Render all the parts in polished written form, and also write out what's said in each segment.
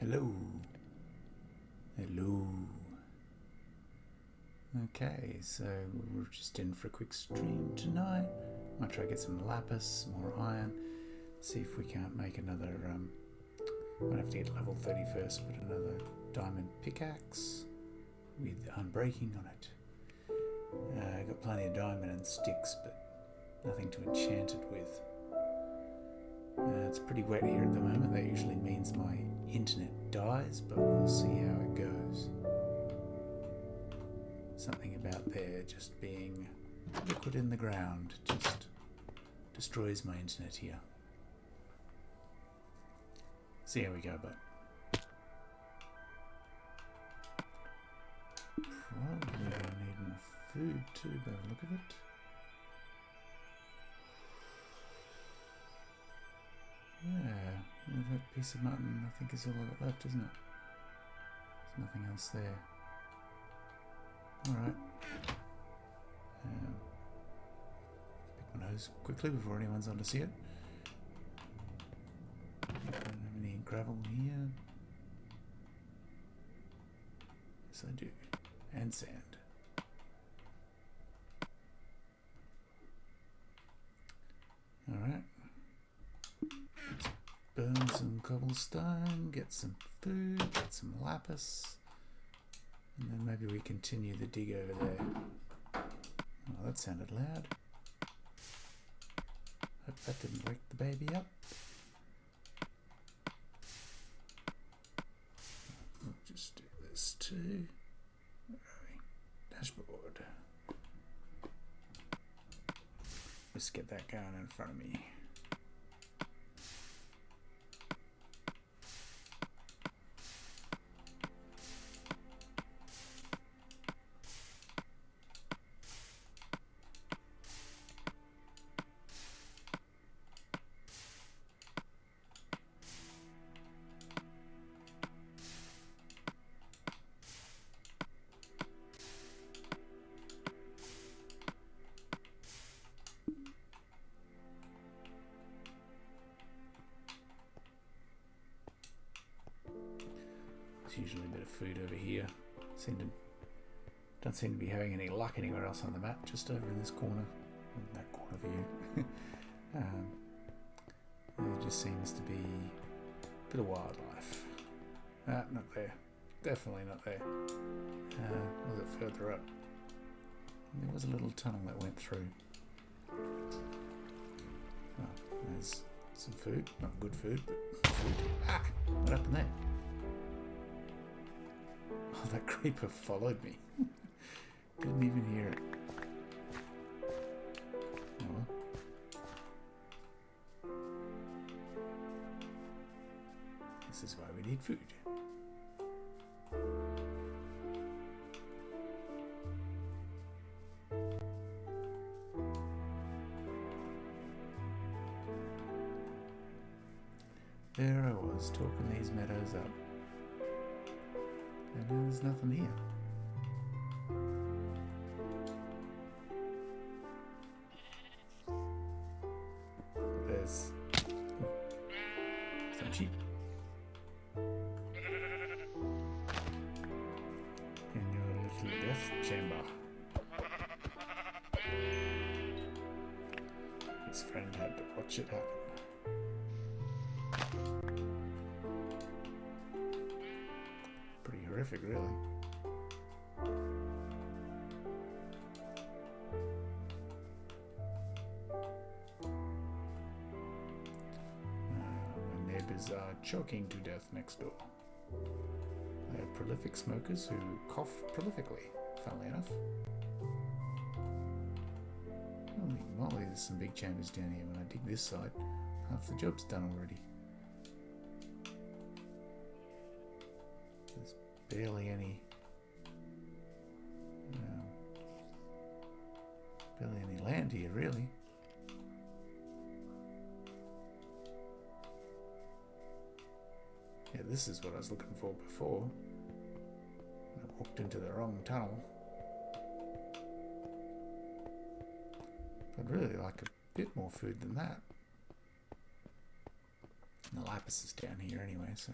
Hello. Hello. Okay, so we're just in for a quick stream tonight. Might try to get some lapis, more iron. See if we can't make another. Might have to get level 30 first, but another diamond pickaxe with unbreaking on it. Got plenty of diamond and sticks, but nothing to enchant it with. It's pretty wet here at the moment. That usually means my internet dies, but we'll see how it goes. Something about there just being liquid in the ground just destroys my internet here. See how we go, but probably gonna need more food too by the look of it. Yeah, that piece of mutton I think is all I've got left, isn't it? There's nothing else there. Alright. Pick my nose quickly before anyone's on to see it. Don't have any gravel here. Yes, I do. And sand. Alright. Burn some cobblestone, get some food, get some lapis. And then maybe we continue the dig over there. Oh, that sounded loud. Hope that didn't wake the baby up. We'll just do this too. Dashboard. Let's get that going in front of me. Usually a bit of food over here. Don't seem to be having any luck anywhere else on the map, just over in this corner, that corner view. There just seems to be a bit of wildlife. Not there. Definitely not there. Was it further up? There was a little tunnel that went through. Oh, there's some food. Not good food, but food. Ah! What happened there? Oh, that creeper followed me. Didn't even hear it. Oh. This is why we need food. There I was, talking these meadows up. And now there's nothing here. There's some sheep. In your little death chamber. His friend had to watch it happen. Pretty horrific, really. My neighbors are choking to death next door. They are prolific smokers who cough prolifically, funnily enough. Holy moly, there's some big chambers down here. When I dig this side, half the job's done already. There's barely any land here, really. Yeah, this is what I was looking for before. I walked into the wrong tunnel. I'd really like a bit more food than that. And the lapis is down here anyway, so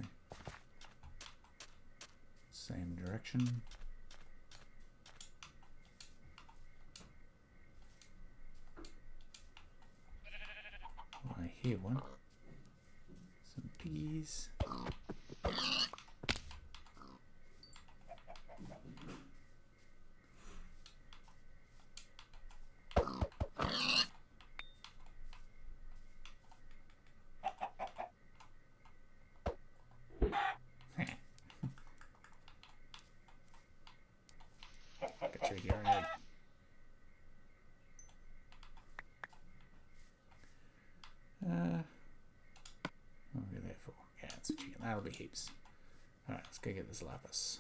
Same direction. Oh, I hear one. Some piggies. Got you here, egg. What are we there for? Yeah, it's a chicken. That'll be heaps. Alright, let's go get this lapis.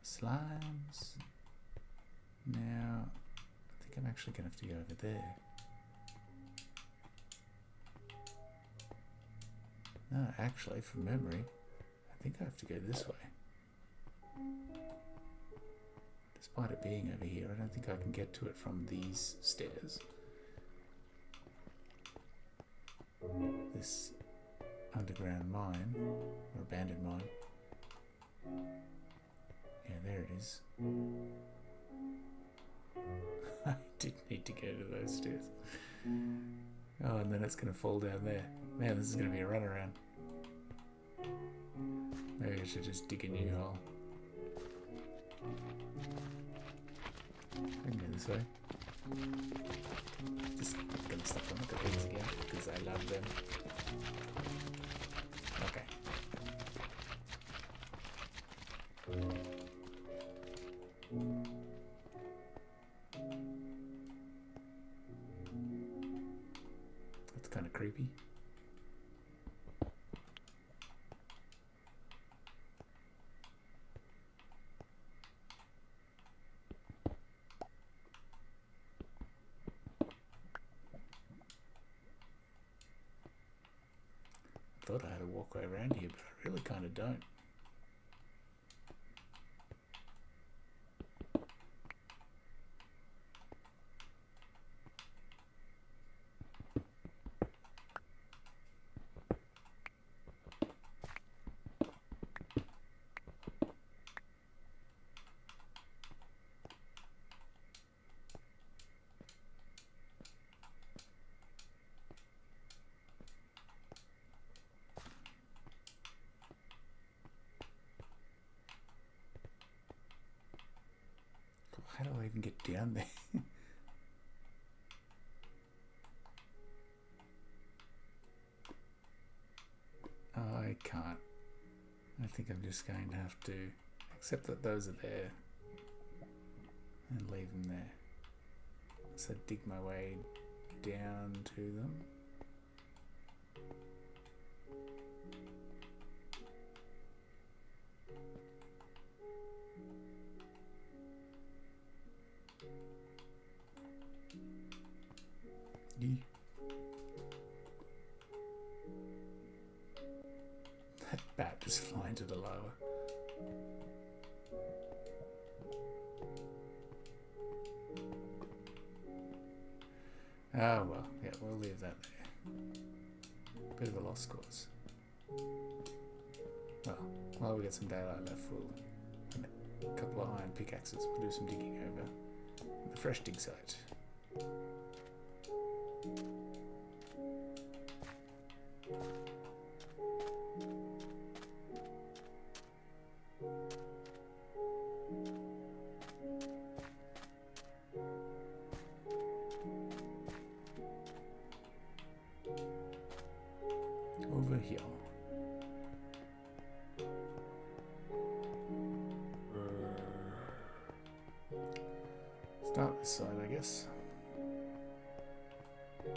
Slimes. Now, I think I'm actually going to have to go over there. No, actually, from memory, I think I have to go this way. Despite it being over here, I don't think I can get to it from these stairs. This underground mine, or abandoned mine. Yeah, there it is. I did need to go to those stairs. Oh, and then it's going to fall down there. Man, this is going to be a runaround. Maybe I should just dig a new hole. I can go this way. Just gonna stop and look at these again because I love them. Okay. That's kind of creepy. I thought I had a walkway around here, but I really kind of don't. How do I even get down there? I can't. I think I'm just going to have to accept that those are there and leave them there. So dig my way down to them. That bat just flying to the lava. Oh well, yeah, we'll leave that there. Bit of a lost cause. Well, while we get some daylight left, we'll a couple of iron pickaxes. We'll do some digging over the fresh dig site. Over here. Start this side, I guess. The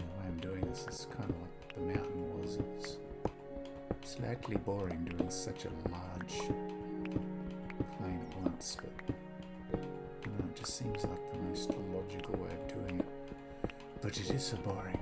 way I'm doing this is kind of like the mountain was. It's slightly boring doing such a large plane at once, but I don't know, it just seems like the most logical way of doing it. But it is so boring.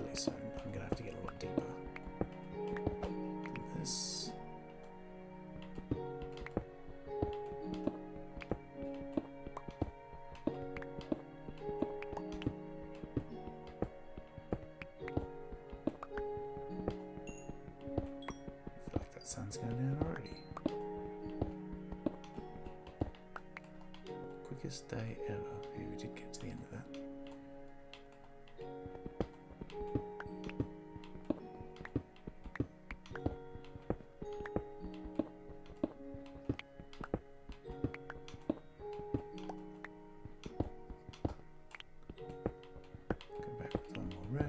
fairly soon. I'm going to have to get a lot deeper than this. Sun's going down already. Quickest day ever. Yeah, we did get to the end of that. Go back with one more row.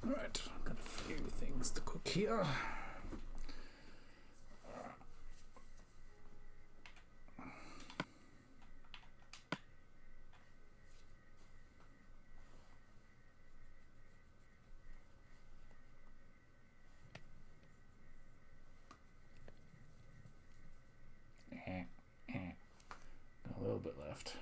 Alright, I've got a few things to cook here. Got a little bit left.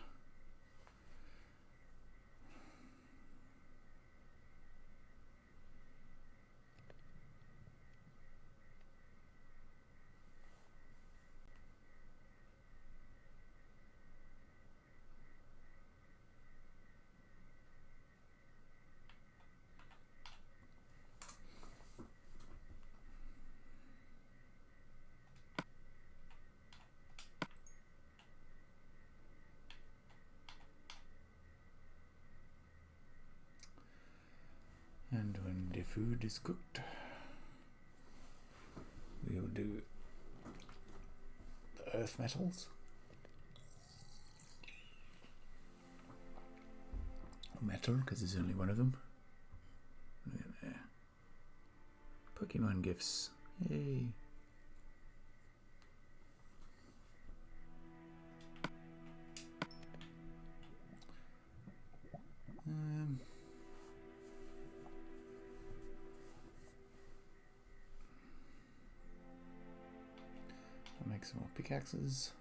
And when the food is cooked, we'll do the earth metals. Metal, because there's only one of them. Look at there. Pokemon gifts. Yay. I'll make some more pickaxes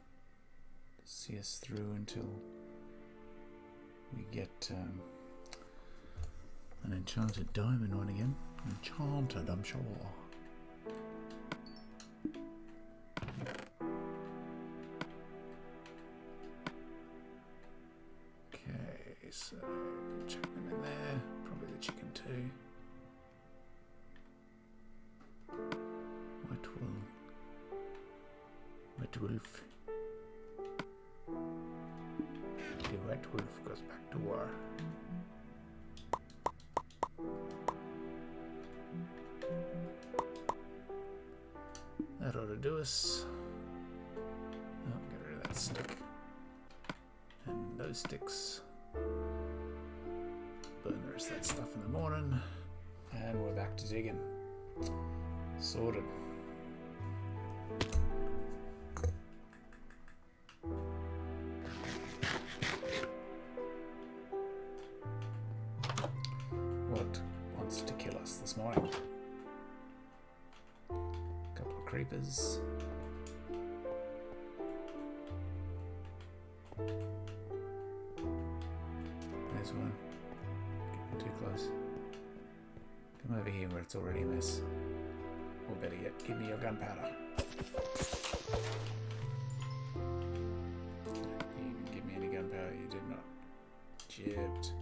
to see us through until we get an enchanted diamond one again. Enchanted, I'm sure. Okay, so chuck them in there. Probably the chicken too. White wolf. The white wolf goes back to war. That ought to do us. Oh, get rid of that stick. And those sticks. Burn the rest of that stuff in the morning. And we're back to digging. Sorted. What wants to kill us this morning? Couple of creepers. There's one. Getting too close. Come over here where it's already a mess. Or better yet, give me your gunpowder. You didn't give me any gunpowder, you did not. Chipped.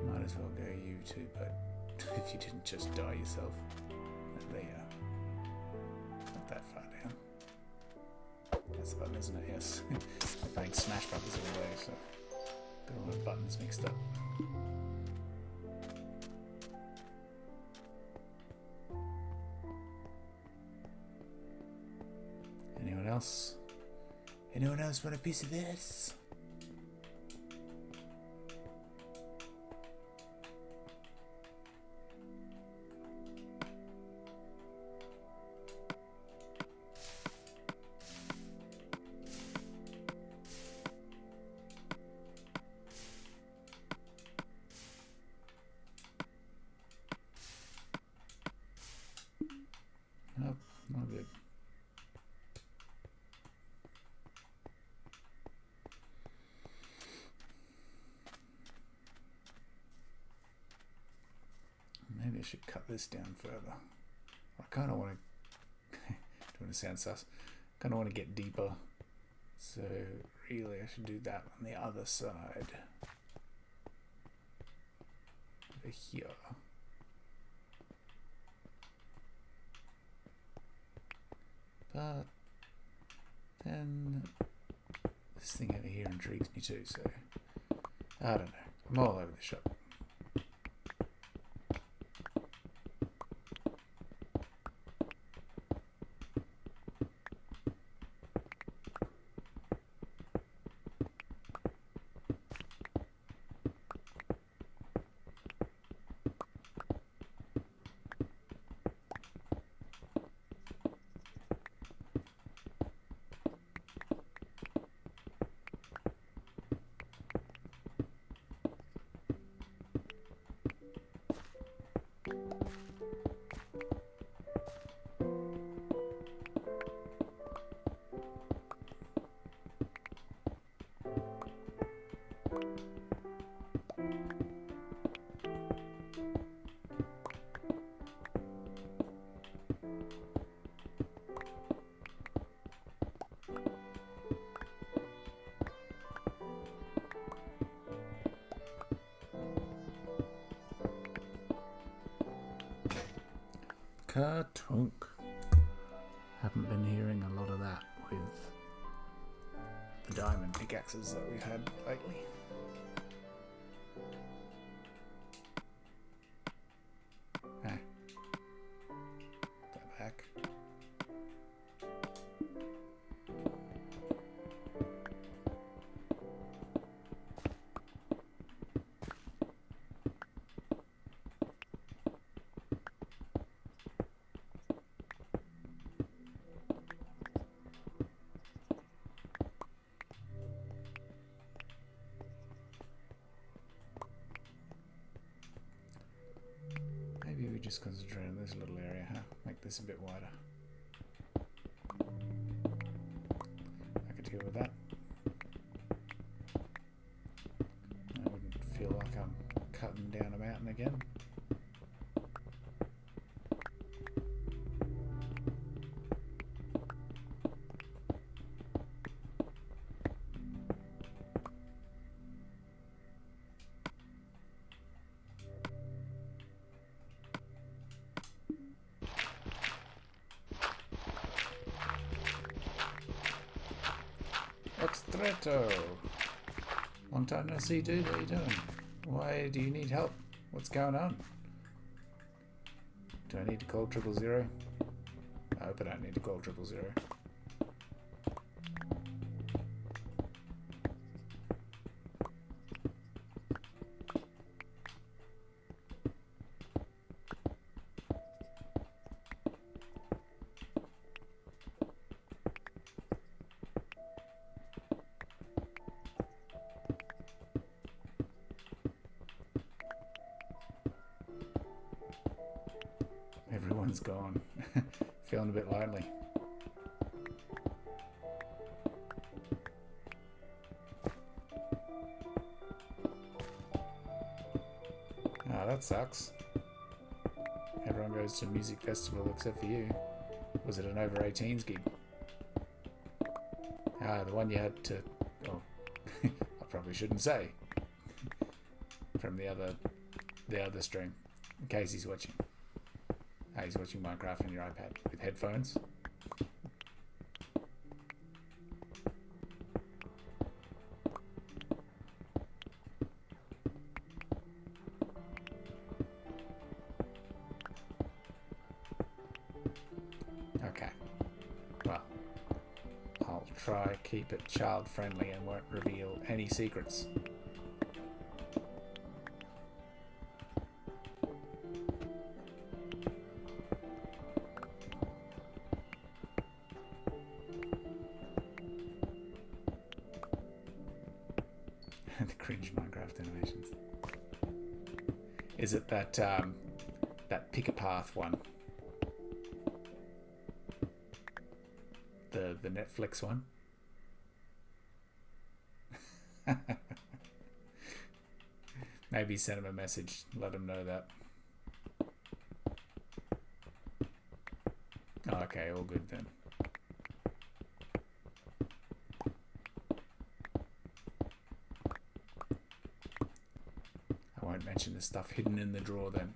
Might as well go you too, but if you didn't just die yourself. There you are. Not that far down. That's the button, isn't it? Yes. I'm playing Smash Brothers all day, so got all the buttons mixed up. else? Anyone else want a piece of this? Nope, not good. Maybe I should cut this down further. I kind of want to, don't want to sound sus, kind of want to get deeper. So really I should do that on the other side. Over here. But then this thing over here intrigues me too, so I don't know. I'm all over the shop. Katunk. Haven't been hearing a lot of that with the diamond pickaxes that we've had lately. Hey. Put that back. Maybe we just concentrate on this little area, huh? Make this a bit wider. I could deal with that. I wouldn't feel like I'm cutting down a mountain again. Extreto! Long time no see, dude. How you doing? Why do you need help? What's going on? Do I need to call 000? I hope I don't need to call 000. Everyone's gone. Feeling a bit lonely. Ah, that sucks. Everyone goes to a music festival except for you. Was it an over 18s gig? Ah, the one you had to... Oh, I probably shouldn't say. From the other stream. In case he's watching. He's watching Minecraft on your iPad with headphones. Okay. Well, try keep it child friendly and won't reveal any secrets. The cringe Minecraft animations. Is it that that pick a path one? The Netflix one? Maybe send him a message, let him know that. Oh, okay, all good then. I won't mention the stuff hidden in the drawer then.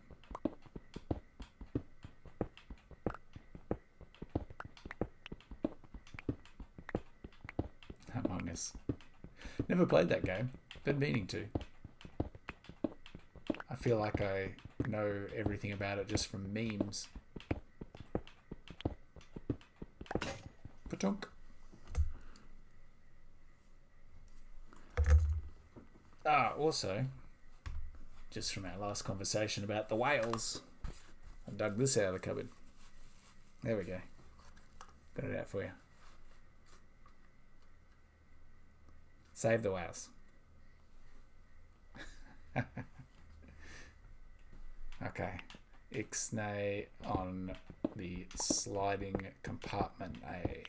Among Us. Never played that game. Been meaning to. I feel like I know everything about it just from memes. Patunk. Also, just from our last conversation about the whales, I dug this out of the cupboard. There we go. Got it out for you. Save the whales. Okay. Ixnay on the sliding compartment A.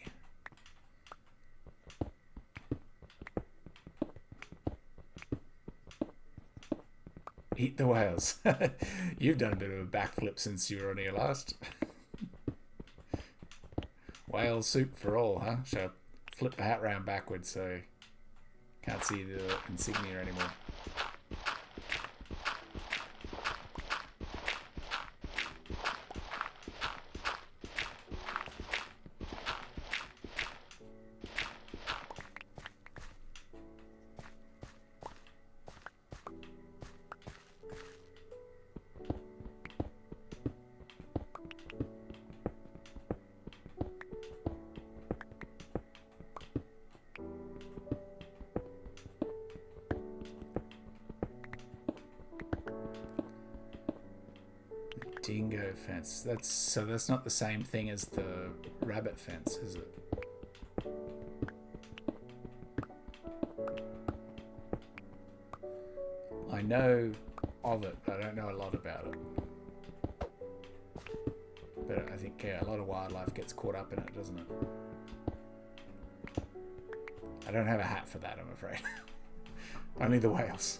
Eat the whales. You've done a bit of a backflip since you were on here last. Whale soup for all, huh? Shall I flip the hat round backwards so can't see the insignia anymore? Dingo fence. That's not the same thing as the rabbit fence, is it? I know of it, but I don't know a lot about it. But I think a lot of wildlife gets caught up in it, doesn't it? I don't have a hat for that, I'm afraid. Only the whales.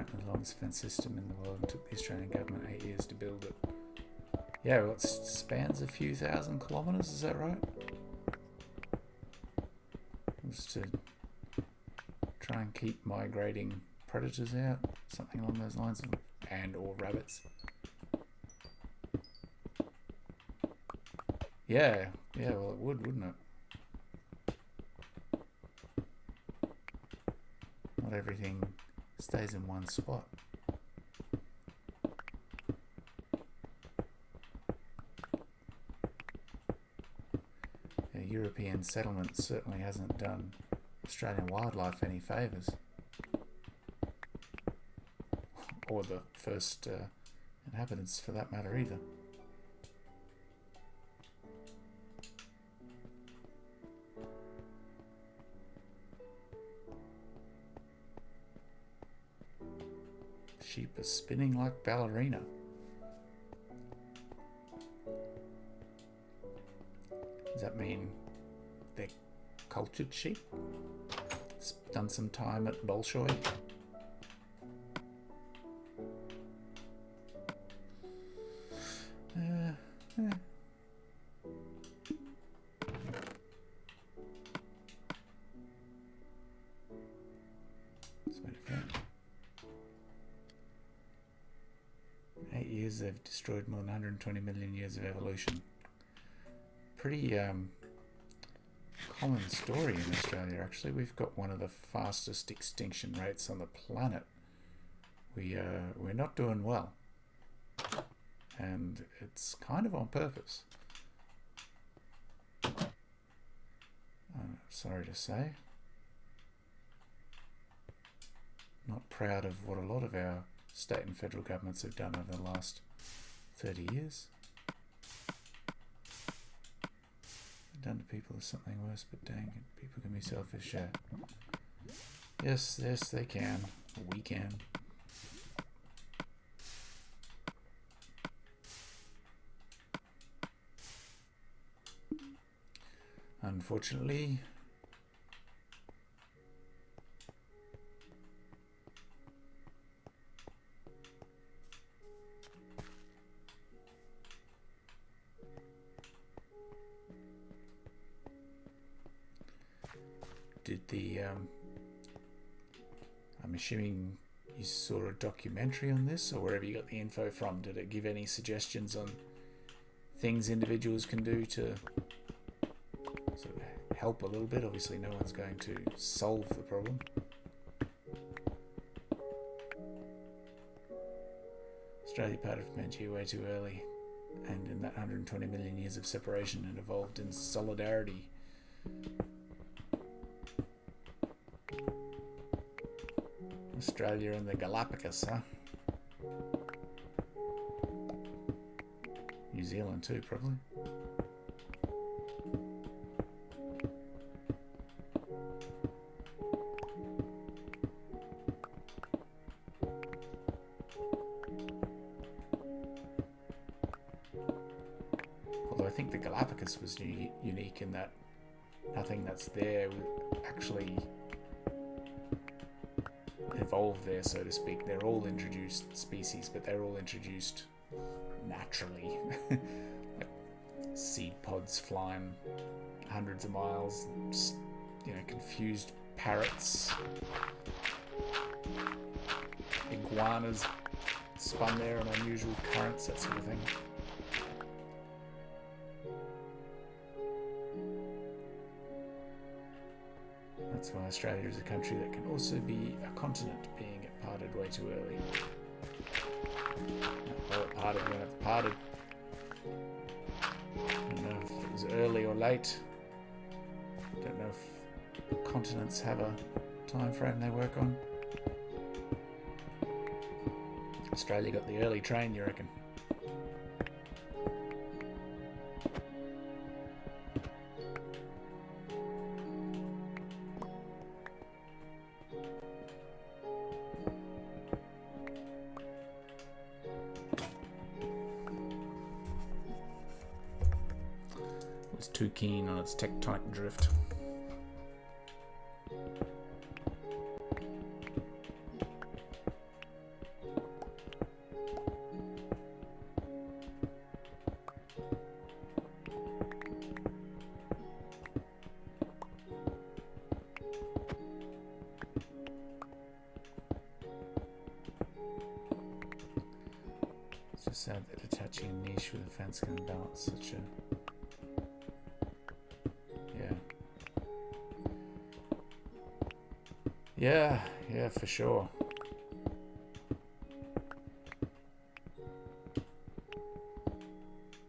The longest fence system in the world, and took the Australian government 8 years to build it. Yeah, well, it spans a few thousand kilometres, is that right? Just to try and keep migrating predators out, something along those lines, and or rabbits. Yeah, well it would, wouldn't it? Not everything stays in one spot. European settlement certainly hasn't done Australian wildlife any favours. Or the first inhabitants, for that matter, either. Sheep are spinning like ballerina. Does that mean they're cultured sheep? Done some time at Bolshoi? they've destroyed more than 120 million years of evolution. Pretty common story in Australia, actually. We've got one of the fastest extinction rates on the planet. We're not doing well, and it's kind of on purpose. Sorry to say. Not proud of what a lot of our state and federal governments have done over the last 30 years. They've done to people is something worse, but dang it, people can be selfish. Yes, they can. We can. Unfortunately, I'm assuming you saw a documentary on this, or wherever you got the info from. Did it give any suggestions on things individuals can do to sort of help a little bit? Obviously no one's going to solve the problem. Australia parted from Pangaea way too early, and in that 120 million years of separation it evolved in solidarity. Australia and the Galapagos, huh? New Zealand too, probably. Although I think the Galapagos was unique in that nothing that's there actually evolved there, so to speak. They're all introduced species, but they're all introduced naturally. Like seed pods flying hundreds of miles, confused parrots, iguanas spun there on unusual currents, that sort of thing. That's why Australia is a country that can also be a continent, being it parted way too early. Well, it parted when it parted. I don't know if it was early or late. I don't know if continents have a time frame they work on. Australia got the early train, you reckon? Was too keen on its tectonic drift. It's just sad that attaching a niche with a fence can balance such a... Yeah, for sure.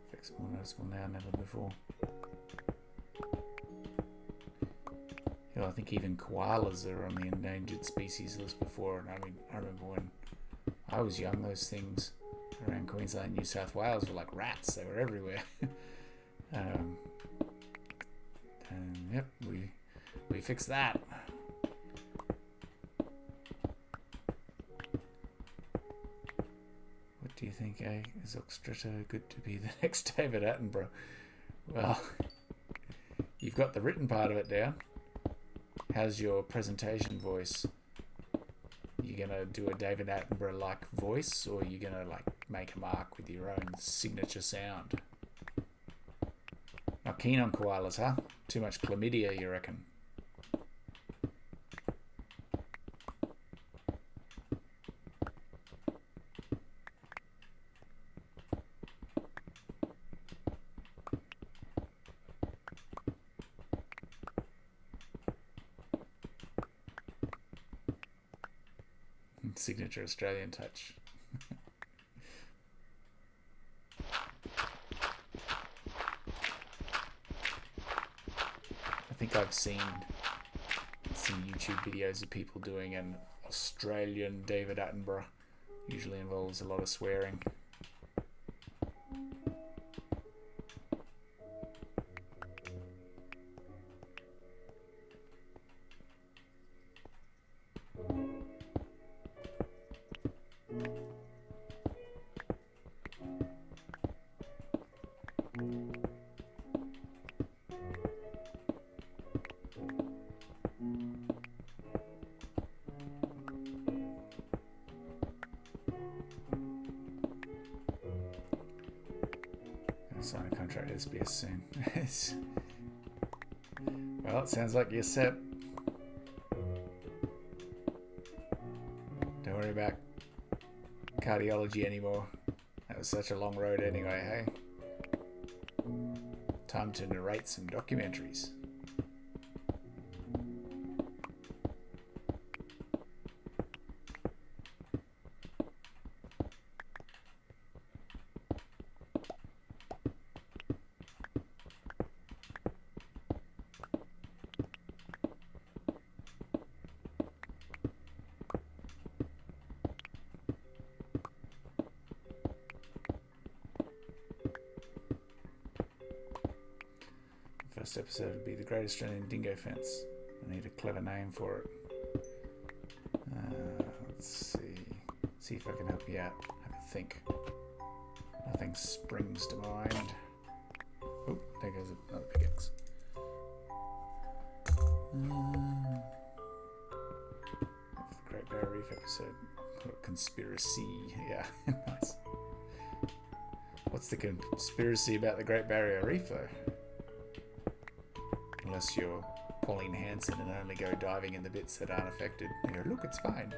Effects more noticeable now than ever before. I think even koalas are on the endangered species list before, and I remember when I was young, those things around Queensland and New South Wales were like rats. They were everywhere. And yep, we fixed that. Do you think, is Oxtretta good to be the next David Attenborough? Well, you've got the written part of it down. How's your presentation voice? You gonna do a David Attenborough-like voice, or are you gonna make a mark with your own signature sound? Not keen on koalas, huh? Too much chlamydia, you reckon? Signature Australian touch. I think I've seen some YouTube videos of people doing an Australian David Attenborough. Usually involves a lot of swearing. Sign a contract with SBS soon. Well, it sounds like you're set. Don't worry about cardiology anymore. That was such a long road anyway, hey? Time to narrate some documentaries. First episode would be the Great Australian Dingo Fence. I need a clever name for it. Let's see if I can help you out. Have a think. Nothing springs to mind. Oh, there goes another pickaxe. The Great Barrier Reef episode. Conspiracy. Yeah, nice. What's the conspiracy about the Great Barrier Reef, though? Unless you're Pauline Hanson and only go diving in the bits that aren't affected. You go, look, it's fine.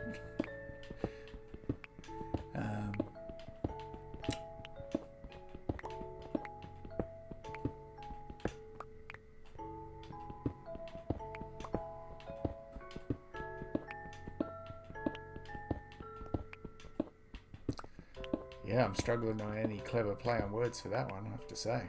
Yeah, I'm struggling on any clever play on words for that one, I have to say.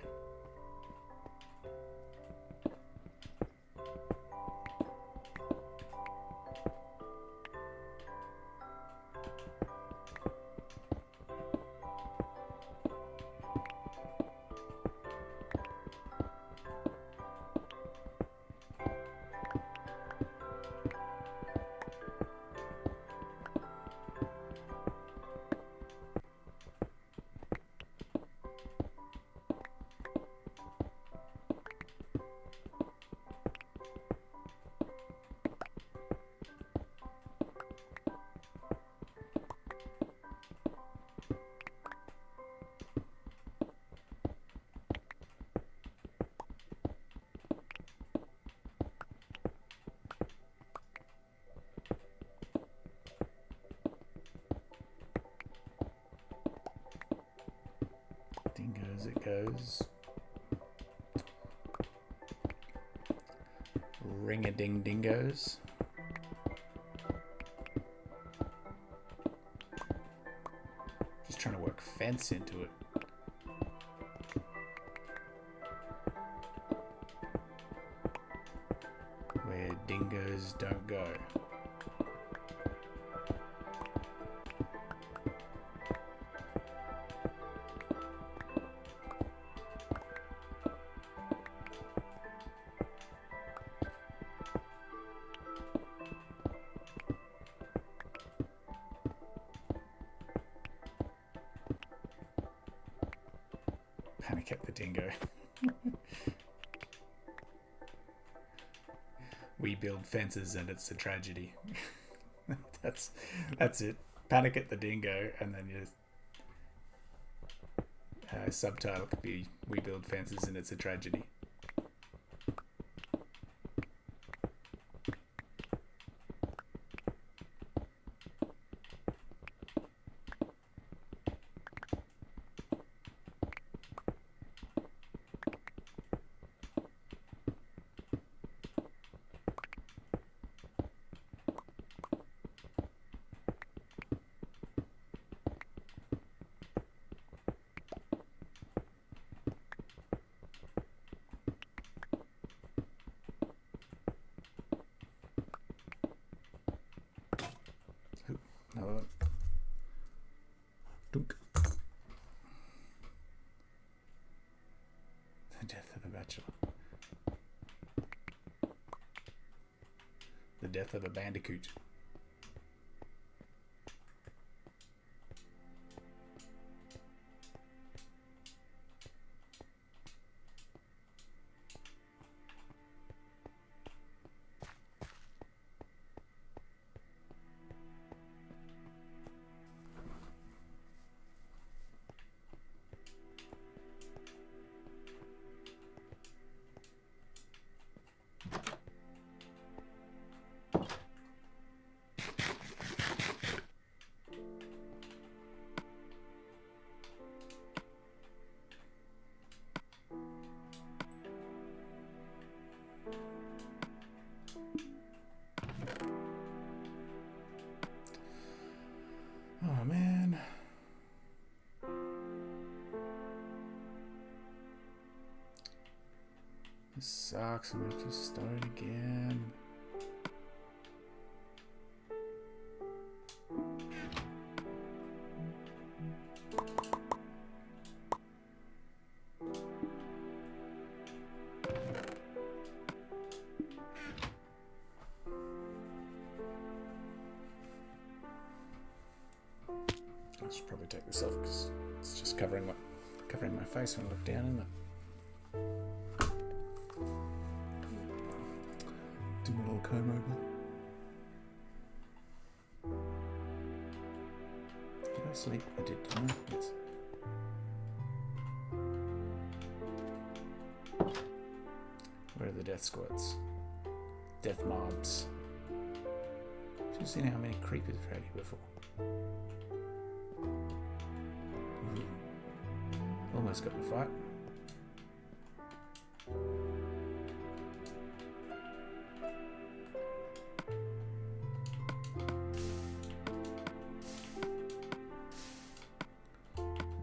Dingoes it goes. Ring-a-ding-dingoes. Just trying to work fence into it. Where dingoes don't go. Panic at the dingo. We build fences and it's a tragedy. That's it. Panic at the dingo, and then your subtitle could be "We build fences and it's a tragedy." death of a bachelor. The death of a bandicoot. Oh man. This sucks. I'm gonna have to start again. I should probably take this off because it's just covering my face when I look down in it. Do my little comb over. Did I sleep? I did, didn't I? Yes. Where are the death squads? Death mobs. Have you seen how many creepers we've had here before? Almost got in the fight.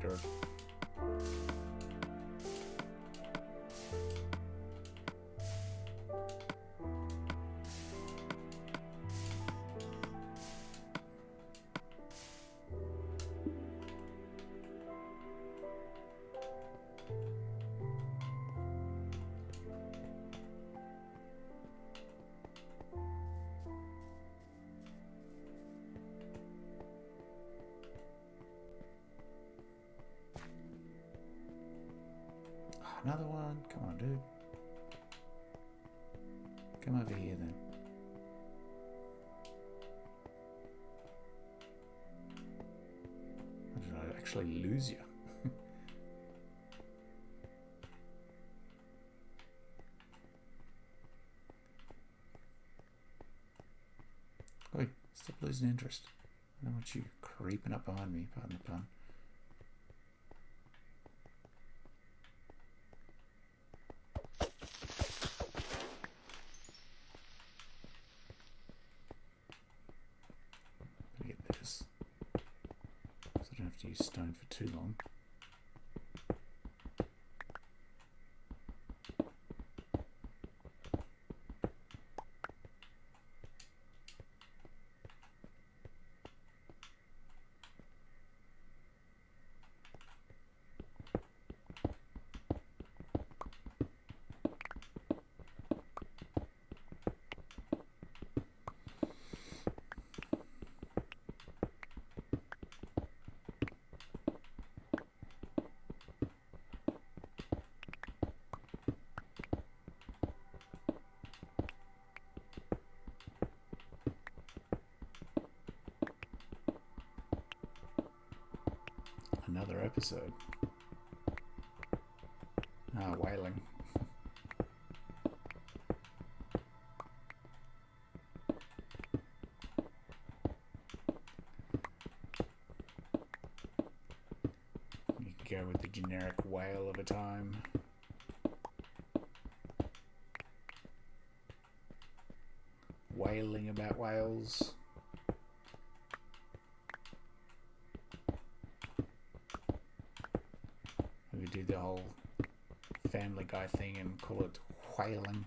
Bedrock. Another one. Come on, dude. Come over here then. Or did I actually lose you? Oi, stop losing interest. I don't want you creeping up behind me, pardon the pun. To use stone for too long. Another episode. Wailing. You can go with the generic wail of a time. Wailing about whales. We do the whole Family Guy thing and call it whaling.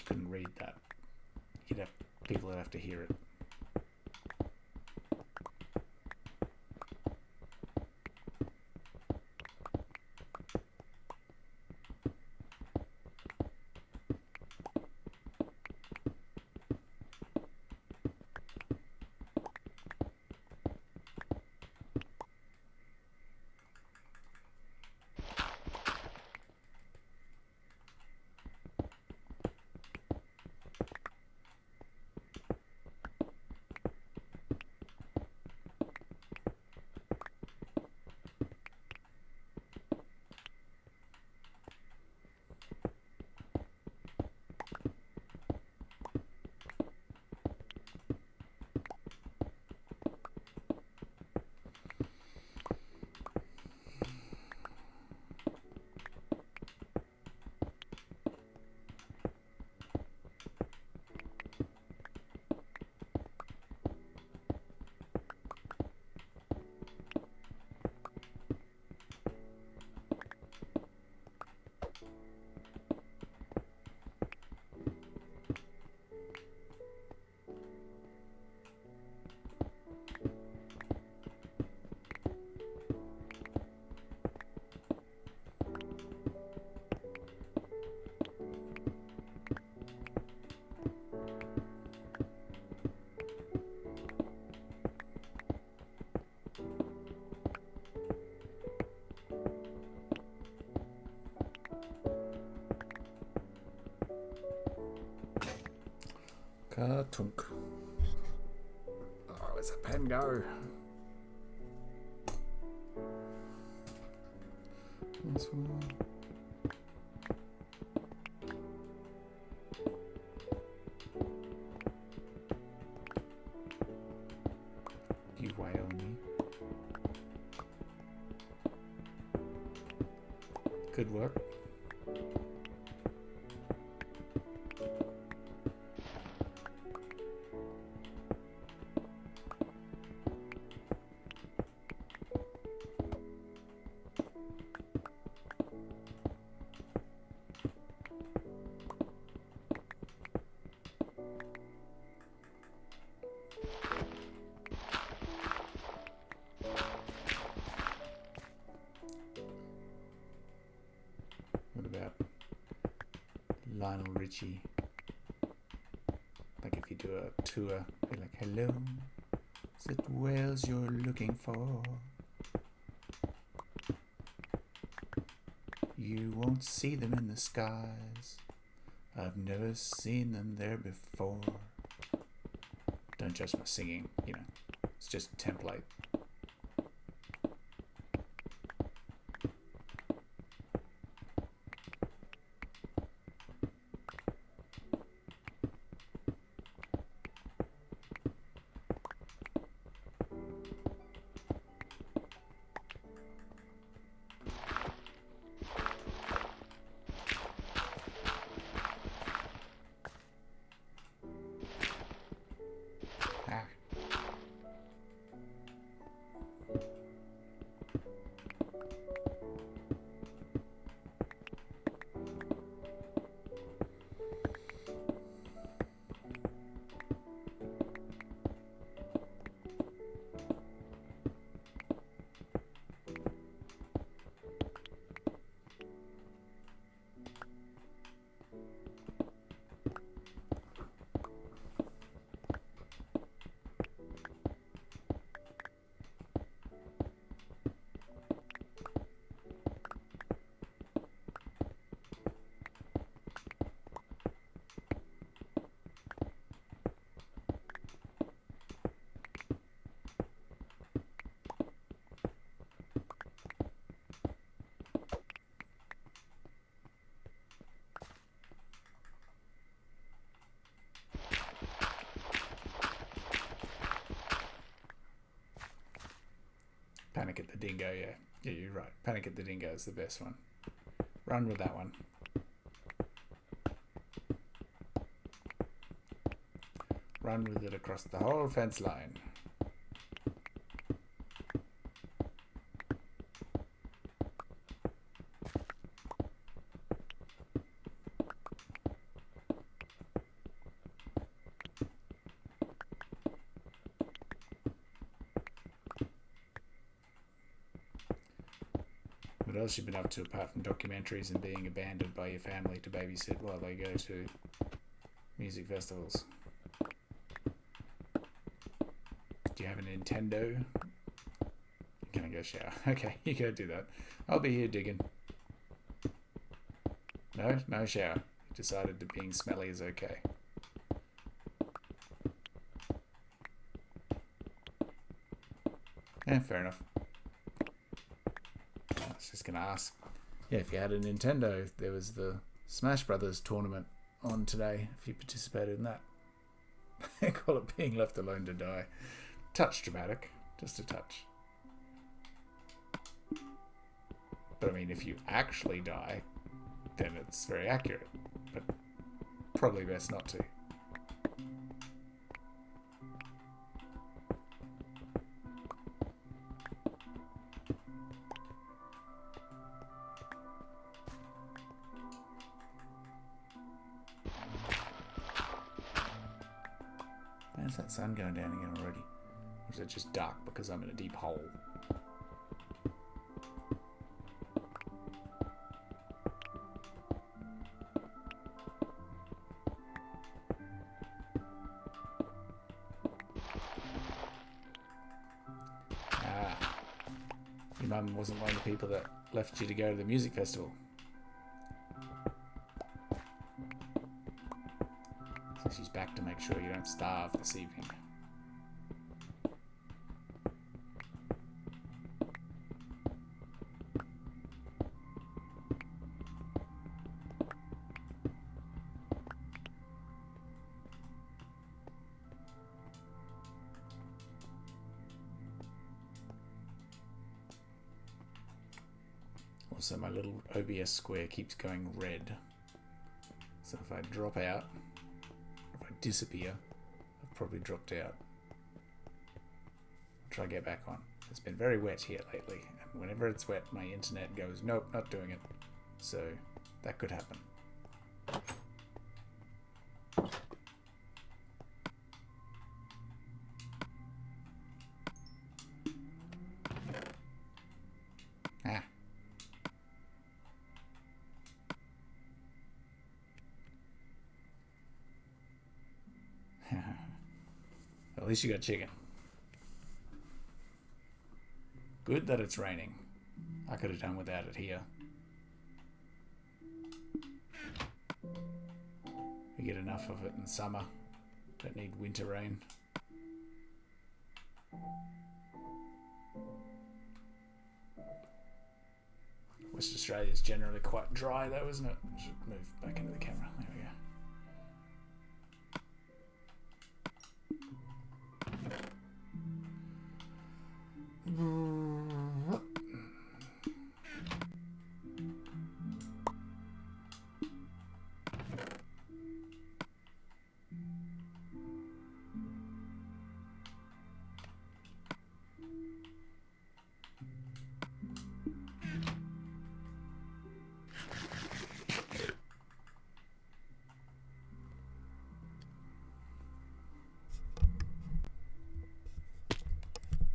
couldn't read that. People would have to hear it. Tunk. Oh, where's the pen go? This one. You whale me. Good work. What about Lionel Richie? Like if you do a tour, be like, hello, is it whales you're looking for? You won't see them in the skies. I've never seen them there before. Don't judge my singing, you know, it's just a template. Panic at the Dingo, yeah. Yeah, you're right. Panic at the Dingo is the best one. Run with that one. Run with it across the whole fence line. What else you been up to apart from documentaries and being abandoned by your family to babysit while they go to music festivals? Do you have a Nintendo? You're gonna go shower. Okay, you go do that. I'll be here digging. No shower. You decided that being smelly is okay. Yeah, fair enough. I was just gonna ask. Yeah, if you had a Nintendo, there was the Smash Brothers tournament on today. If you participated in that, they call it being left alone to die. Touch dramatic, just a touch. But I mean, if you actually die, then it's very accurate. But probably best not to. Where's that sun going down again already? Or is it just dark because I'm in a deep hole? Your mum wasn't one of the people that left you to go to the music festival. So she's back to make sure you don't starve this evening. Also, my little OBS square keeps going red. So if I drop out, if I disappear, I've probably dropped out. I'll try to get back on. It's been very wet here lately, and whenever it's wet, my internet goes, nope, not doing it. So that could happen. At least you got chicken. Good that it's raining. I could have done without it here. We get enough of it in summer. Don't need winter rain. West Australia is generally quite dry though, isn't it? I should move back into the camera. There we go.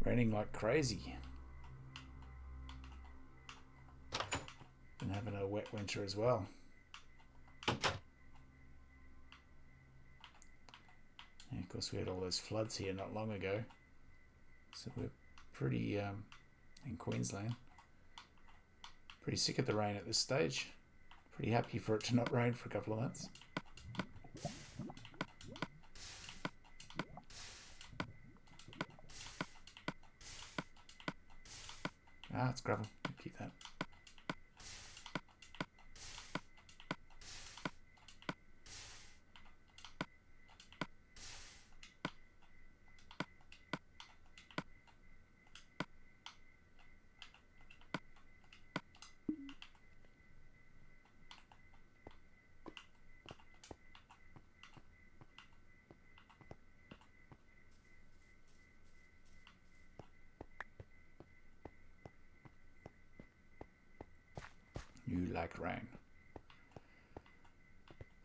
Raining like crazy. Been having a wet winter as well. And of course we had all those floods here not long ago. So we're pretty, in Queensland, pretty sick of the rain at this stage. Pretty happy for it to not rain for a couple of months. Ah, it's gravel. Keep that. You like rain.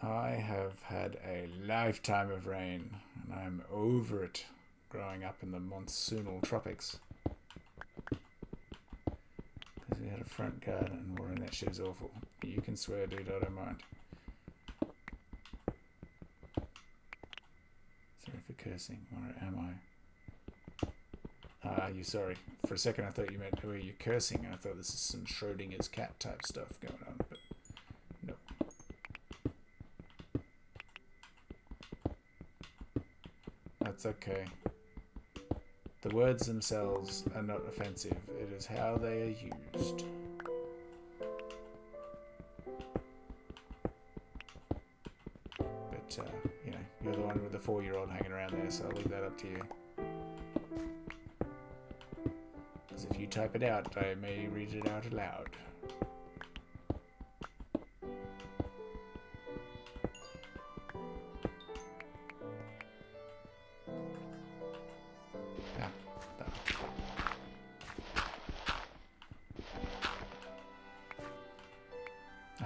I have had a lifetime of rain, and I'm over it growing up in the monsoonal tropics. Because we had a front garden watering. That shit is awful. You can swear, dude. I don't mind. Sorry for cursing. Where am I? You sorry. For a second I thought you meant, were you cursing? I thought this is some Schrodinger's cat type stuff going on, but no. That's okay. The words themselves are not offensive. It is how they are used. But, you know, you're the one with the 4-year-old hanging around there, so I'll leave that up to you. Because if you type it out, I may read it out aloud.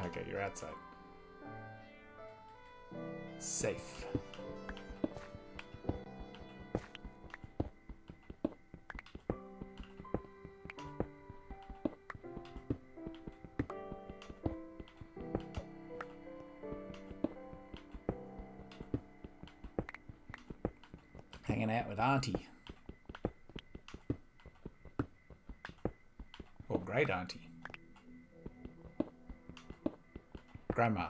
Okay, you're outside. Safe. Hanging out with Auntie. Or great Auntie. Grandma.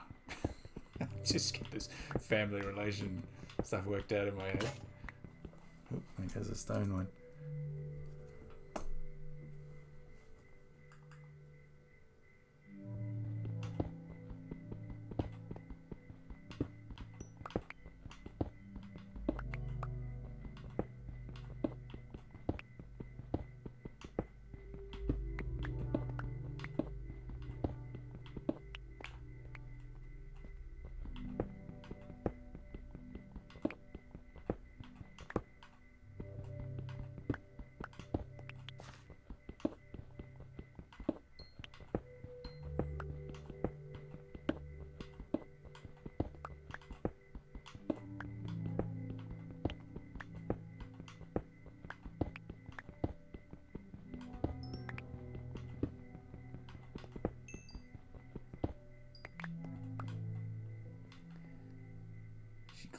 Just get this family relation stuff worked out in my head. Oh, I think there's a stone one.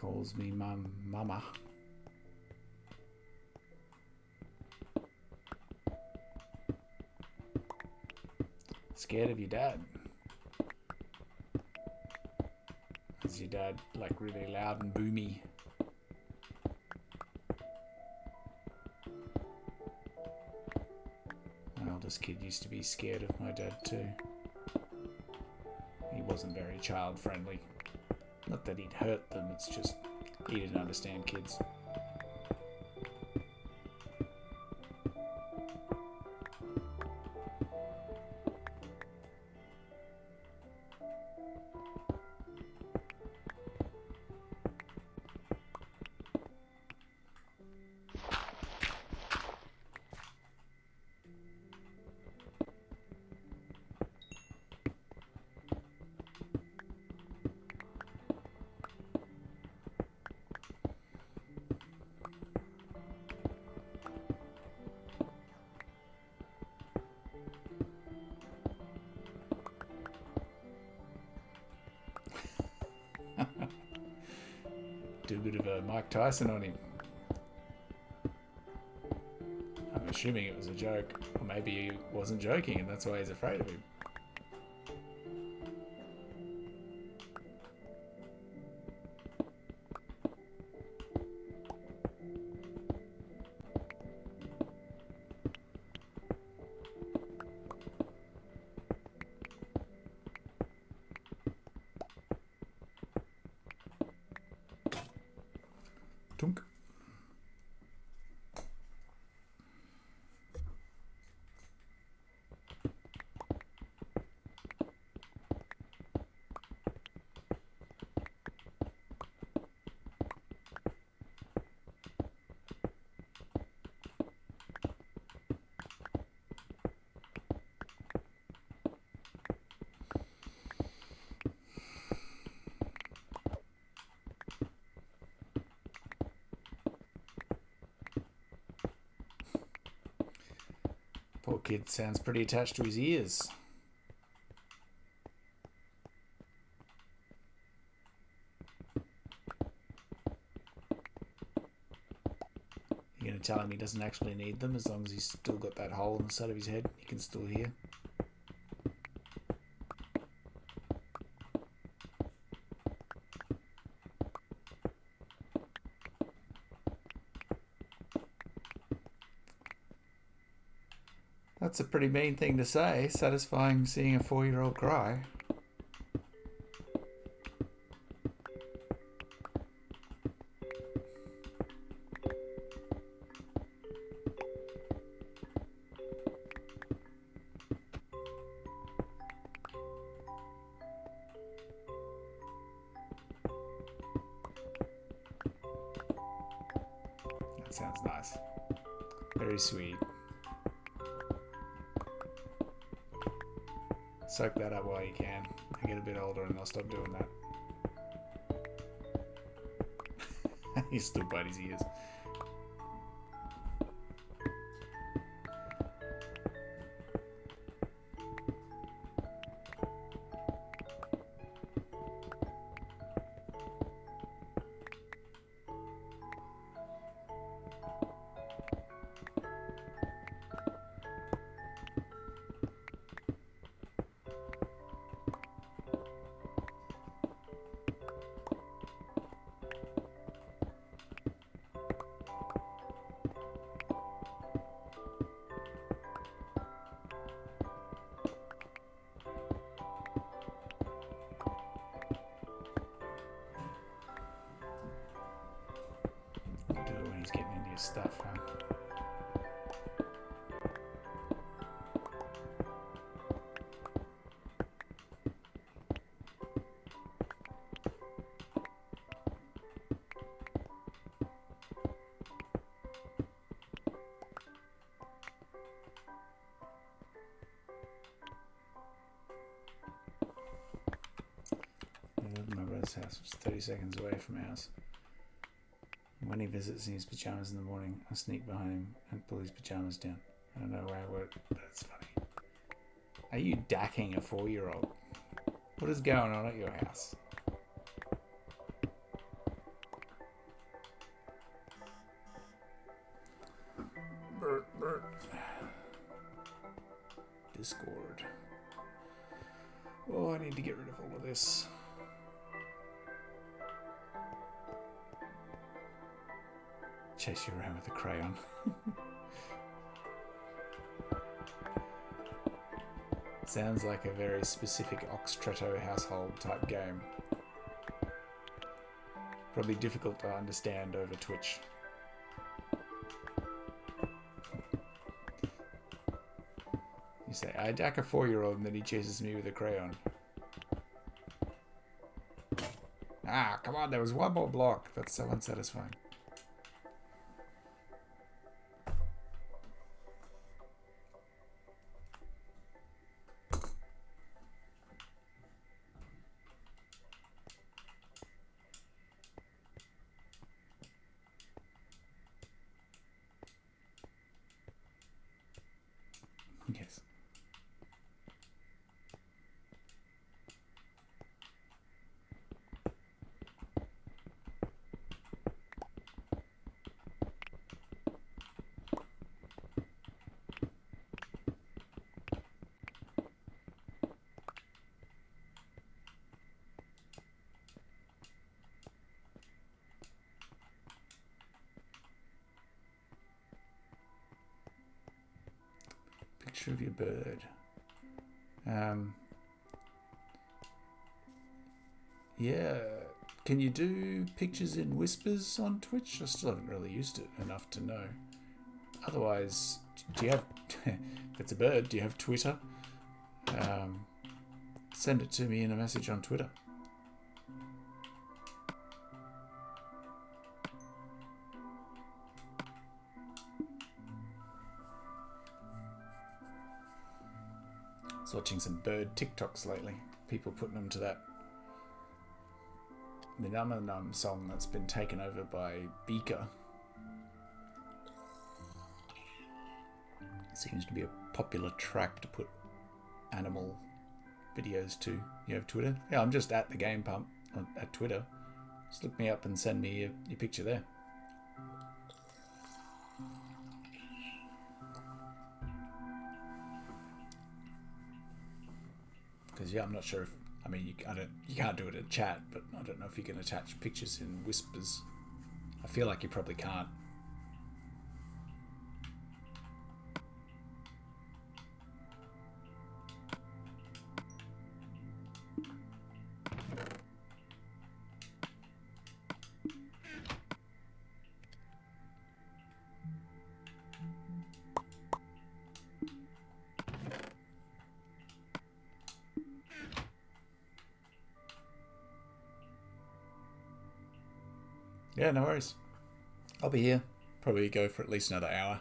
Calls me mama. Scared of your dad? Is your dad like really loud and boomy? My oldest kid used to be scared of my dad too. He wasn't very child friendly. Not that he'd hurt them, it's just he didn't understand kids. Do a bit of a Mike Tyson on him. I'm assuming it was a joke, or maybe he wasn't joking and that's why he's afraid of him. Tunk. kid sounds pretty attached to his ears. You're going to tell him he doesn't actually need them as long as he's still got that hole in the side of his head. He can still hear. That's a pretty mean thing to say. Satisfying seeing a 4-year-old cry. That sounds nice. Very sweet. Soak that up while you can. They get a bit older and they'll stop doing that. He's still bite his ears. Do it when he's getting into your stuff, huh? My brother's house was 30 seconds away from ours. When he visits in his pajamas in the morning, I sneak behind him and pull his pajamas down. I don't know where I work, but it's funny. Are you dacking a 4-year-old? What is going on at your house? Bert. Discord. Oh, I need to get rid of all of this. Chase you around with a crayon. Sounds like a very specific Oxtretto household type game. Probably difficult to understand over Twitch. You say, I dack a 4-year-old and then he chases me with a crayon. Ah, come on, there was one more block. That's so unsatisfying. Yes. Picture of your bird. Yeah, can you do pictures in whispers on Twitch? I still haven't really used it enough to know. Otherwise, do you have, if it's a bird, do you have Twitter? Send it to me in a message on Twitter. I was watching some bird TikToks lately. People putting them to that the Num Num song that's been taken over by Beaker. Seems to be a popular track to put animal videos to. You have Twitter? Yeah, I'm just at the Game Pump at Twitter. Just look me up and send me your picture there. Because yeah, I'm not sure if you can't do it in chat, but I don't know if you can attach pictures in whispers. I feel like you probably can't. Yeah, no worries. I'll be here. Probably go for at least another hour.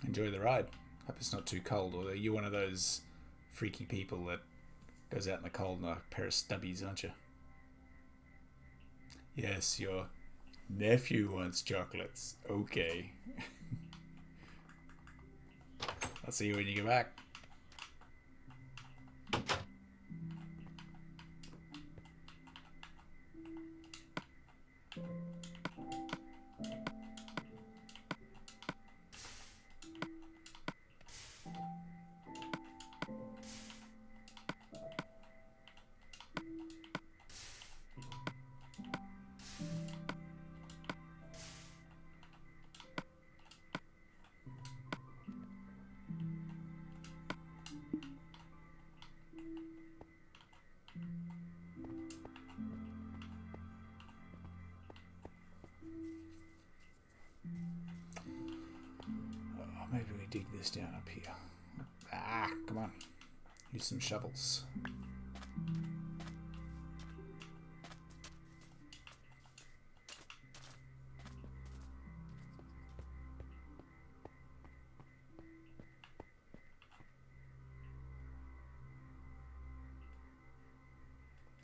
Enjoy the ride. Hope it's not too cold. Or are you one of those freaky people that goes out in the cold in a pair of stubbies, aren't you? Yes, your nephew wants chocolates. Okay. I'll see you when you get back. Maybe we dig this down up here. Ah, come on. Use some shovels.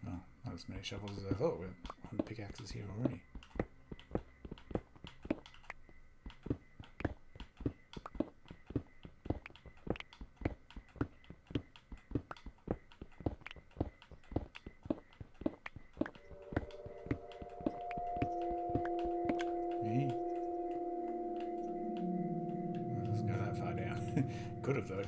Oh, not as many shovels as I thought. We're on pickaxes here already. Could have though.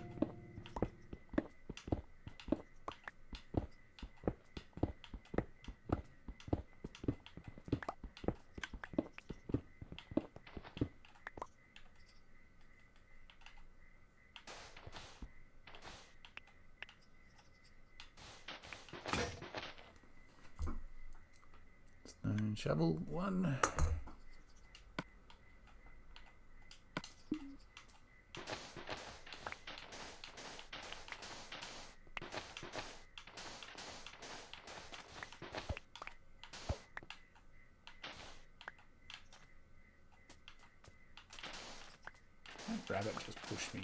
Stone shovel 1. That rabbit just pushed me.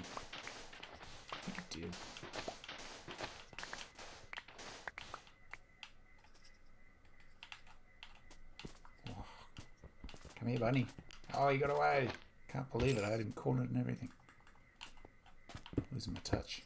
I think it did. Oh. Come here, bunny. Oh, you got away. Can't believe it. I had him cornered and everything. Losing my touch.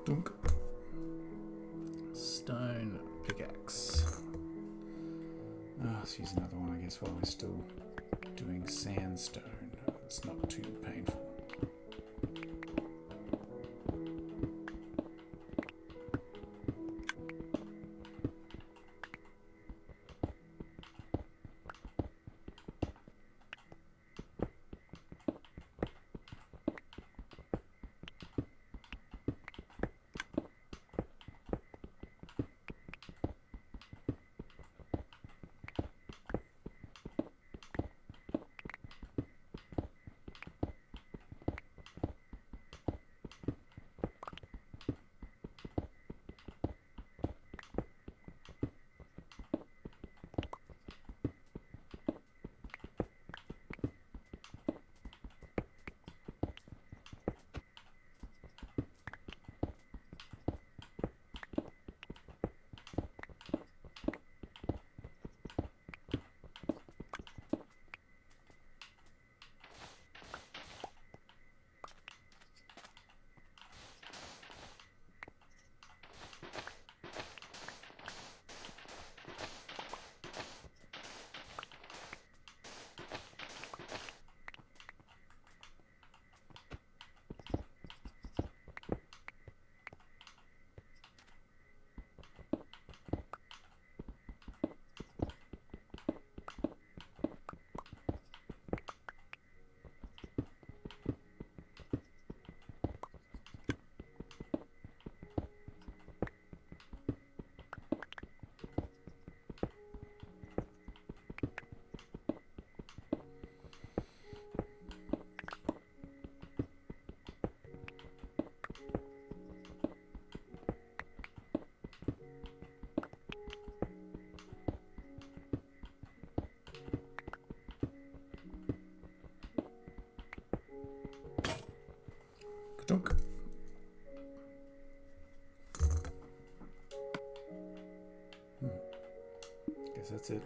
Dunk. Stone pickaxe. Let's use another one, I guess, while we're still doing sandstone. It's not too painful. guess that's it.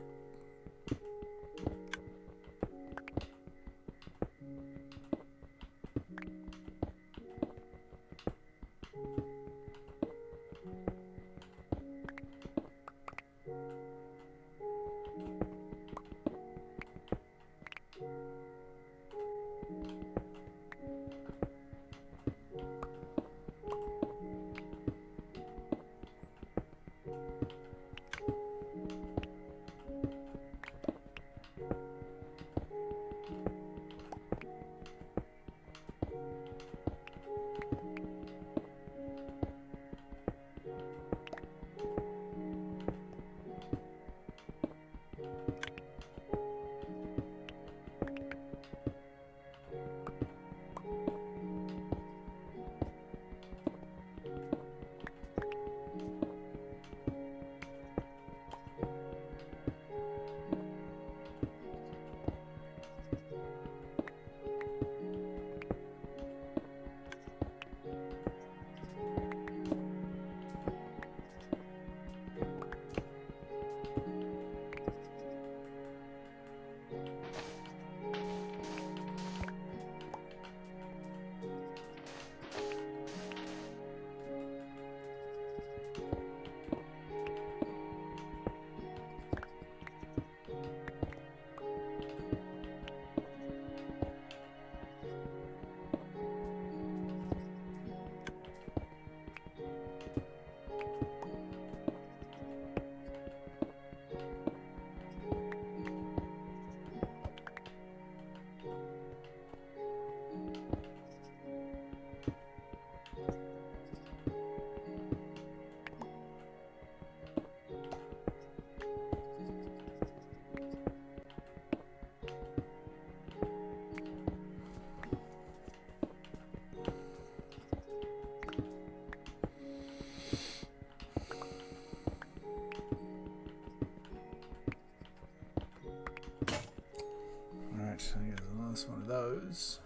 So here's the last one of those.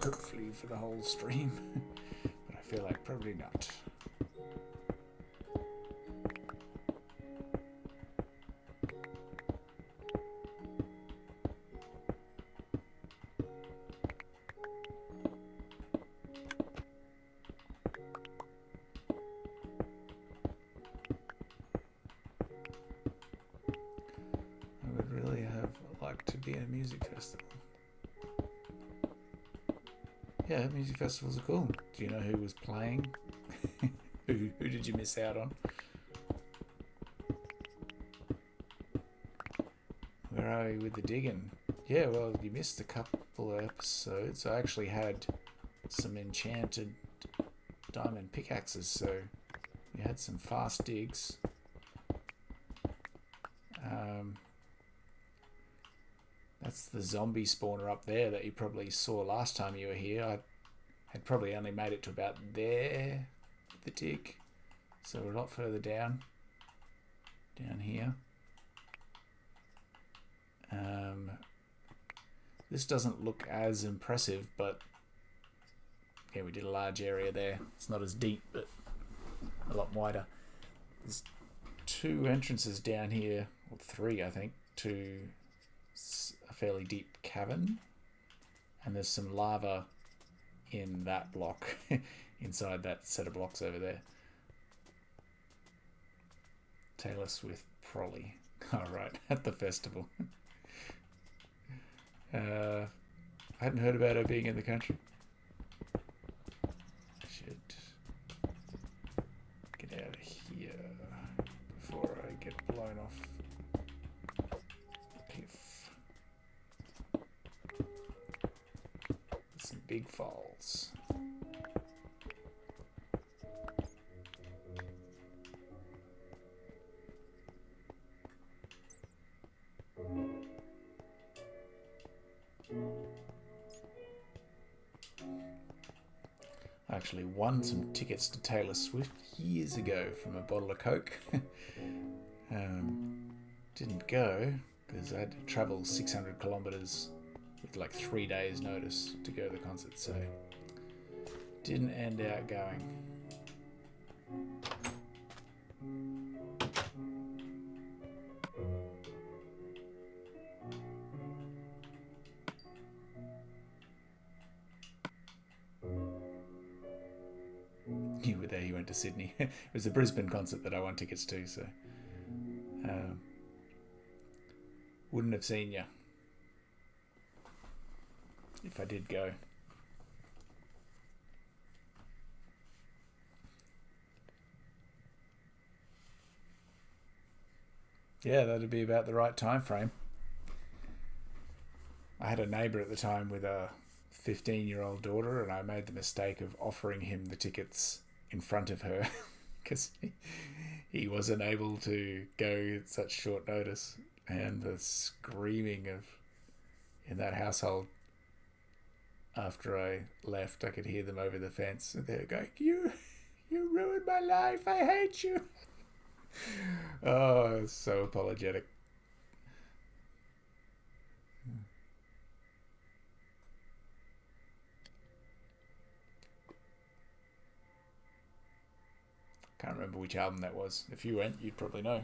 Hopefully for the whole stream, but I feel like probably not. I would really have liked to be at a music festival. Yeah, music festivals are cool. Do you know who was playing? who did you miss out on? Where are you with the digging? Yeah, well, you missed a couple of episodes. I actually had some enchanted diamond pickaxes, so we had some fast digs. That's the zombie spawner up there that you probably saw last time you were here. I had probably only made it to about there with the dig. So we're a lot further down here. This doesn't look as impressive, but yeah, we did a large area there. It's not as deep, but a lot wider. There's 2 entrances down here, or 3 I think, to a fairly deep cavern, and there's some lava in that block inside that set of blocks over there. Taylor Swift Prolly. Oh, right, at the festival. I hadn't heard about her being in the country. I should get out of here before I get blown off the cliff. Some big falls. I actually won some tickets to Taylor Swift years ago from a bottle of Coke. Didn't go because I had to travel 600 kilometers with like 3 days notice to go to the concert, so didn't end out going. you were there. You went to Sydney. It was the Brisbane concert that I won tickets to, so wouldn't have seen you if I did go. Yeah, that'd be about the right time frame. I had a neighbour at the time with a 15-year-old daughter, and I made the mistake of offering him the tickets in front of her because he wasn't able to go at such short notice. And the screaming in that household after I left, I could hear them over the fence. And they were going, you ruined my life. I hate you. Oh, so apologetic. Can't remember which album that was. If you went, you'd probably know.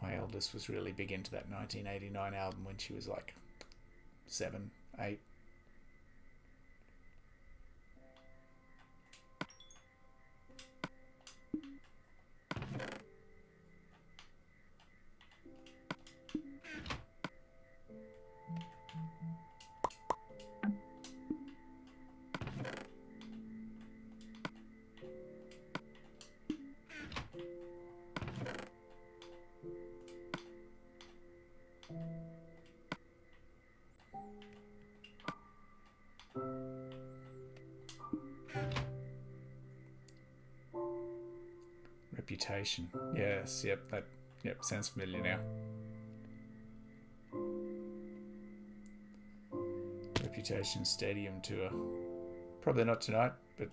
My eldest was really big into that 1989 album when she was like 7, 8. Reputation. Yes, yep, sounds familiar now. Reputation Stadium tour. Probably not tonight, but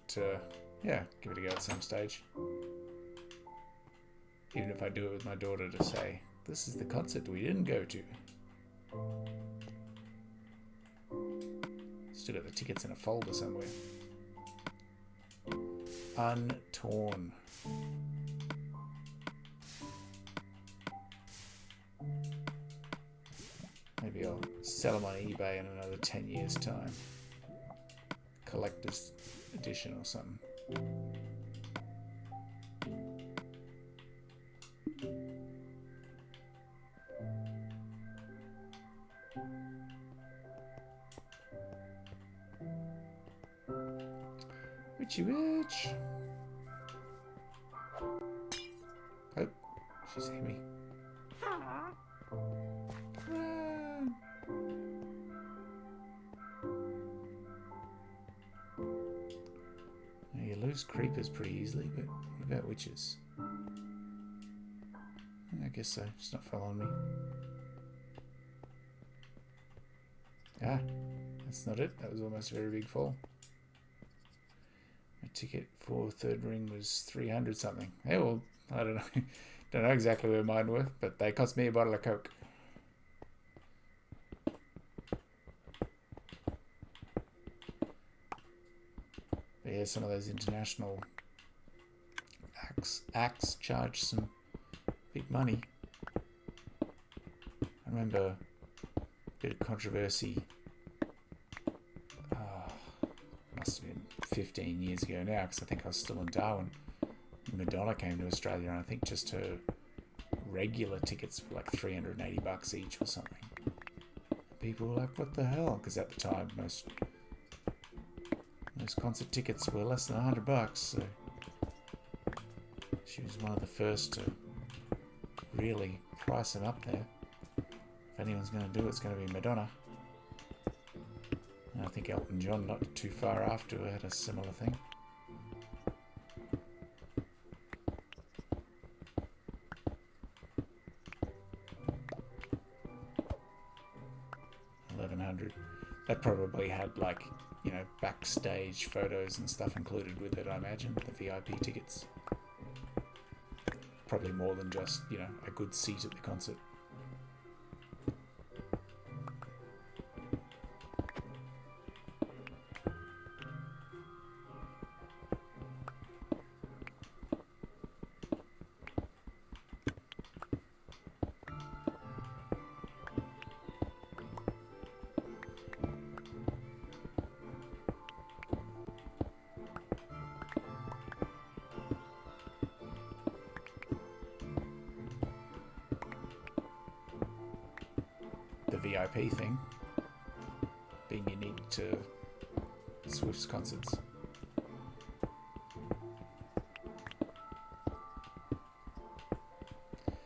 yeah, give it a go at some stage. Even if I do it with my daughter to say, this is the concert we didn't go to. Still got the tickets in a folder somewhere. Untorn. Maybe I'll sell them on eBay in another 10 years' time. Collector's edition or something. Witchy witch. Oh, she's hearing me. Run. Now you lose creepers pretty easily, but what about witches? I guess so, just not following me. Ah, that's not it. That was almost a very big fall. My ticket for third ring was 300 something. Hey, well, I don't know. Don't know exactly where mine were, but they cost me a bottle of Coke. But yeah, some of those international acts charge some big money. I remember a bit of controversy. Must have been 15 years ago now, because I think I was still in Darwin. Madonna came to Australia, and I think just her regular tickets were like $380 each or something. People were like, what the hell? Because at the time, most concert tickets were less than $100, so she was one of the first to really price them up there. If anyone's going to do it, it's going to be Madonna. And I think Elton John, not too far after, had a similar thing. $1,100. That probably had, like, you know, backstage photos and stuff included with it, I imagine, the VIP tickets. Probably more than just, you know, a good seat at the concert. VIP thing, being unique to Swift's concerts.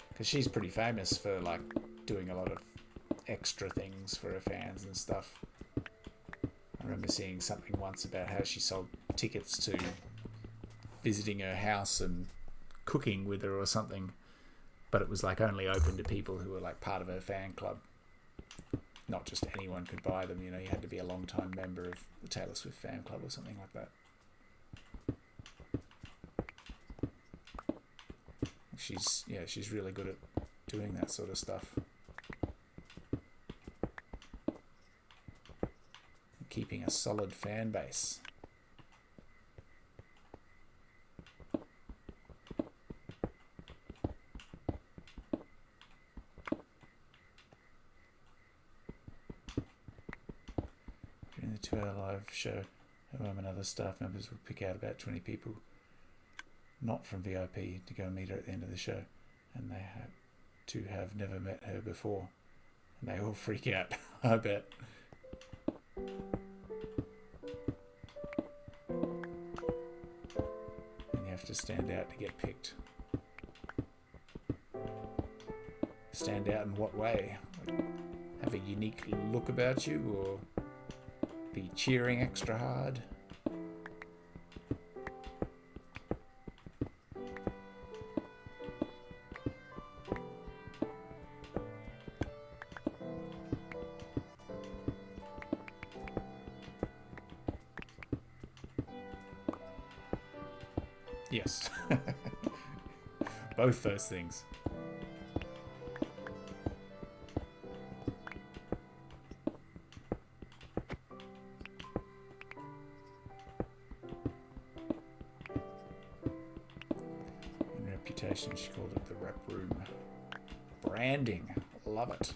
Because she's pretty famous for like doing a lot of extra things for her fans and stuff. I remember seeing something once about how she sold tickets to visiting her house and cooking with her or something, but it was like only open to people who were like part of her fan club. Not just anyone could buy them, you know, you had to be a long-time member of the Taylor Swift fan club or something like that. She's really good at doing that sort of stuff. Keeping a solid fan base. During the 2-hour live show, her mum and other staff members would pick out about 20 people not from VIP to go and meet her at the end of the show, and they have never met her before, and they all freak out. I bet. And you have to stand out to get picked. Stand out in what way? Have a unique look about you, or be cheering extra hard? Yes. Both those things. In Reputation, she called it the rep room. Branding. Love it.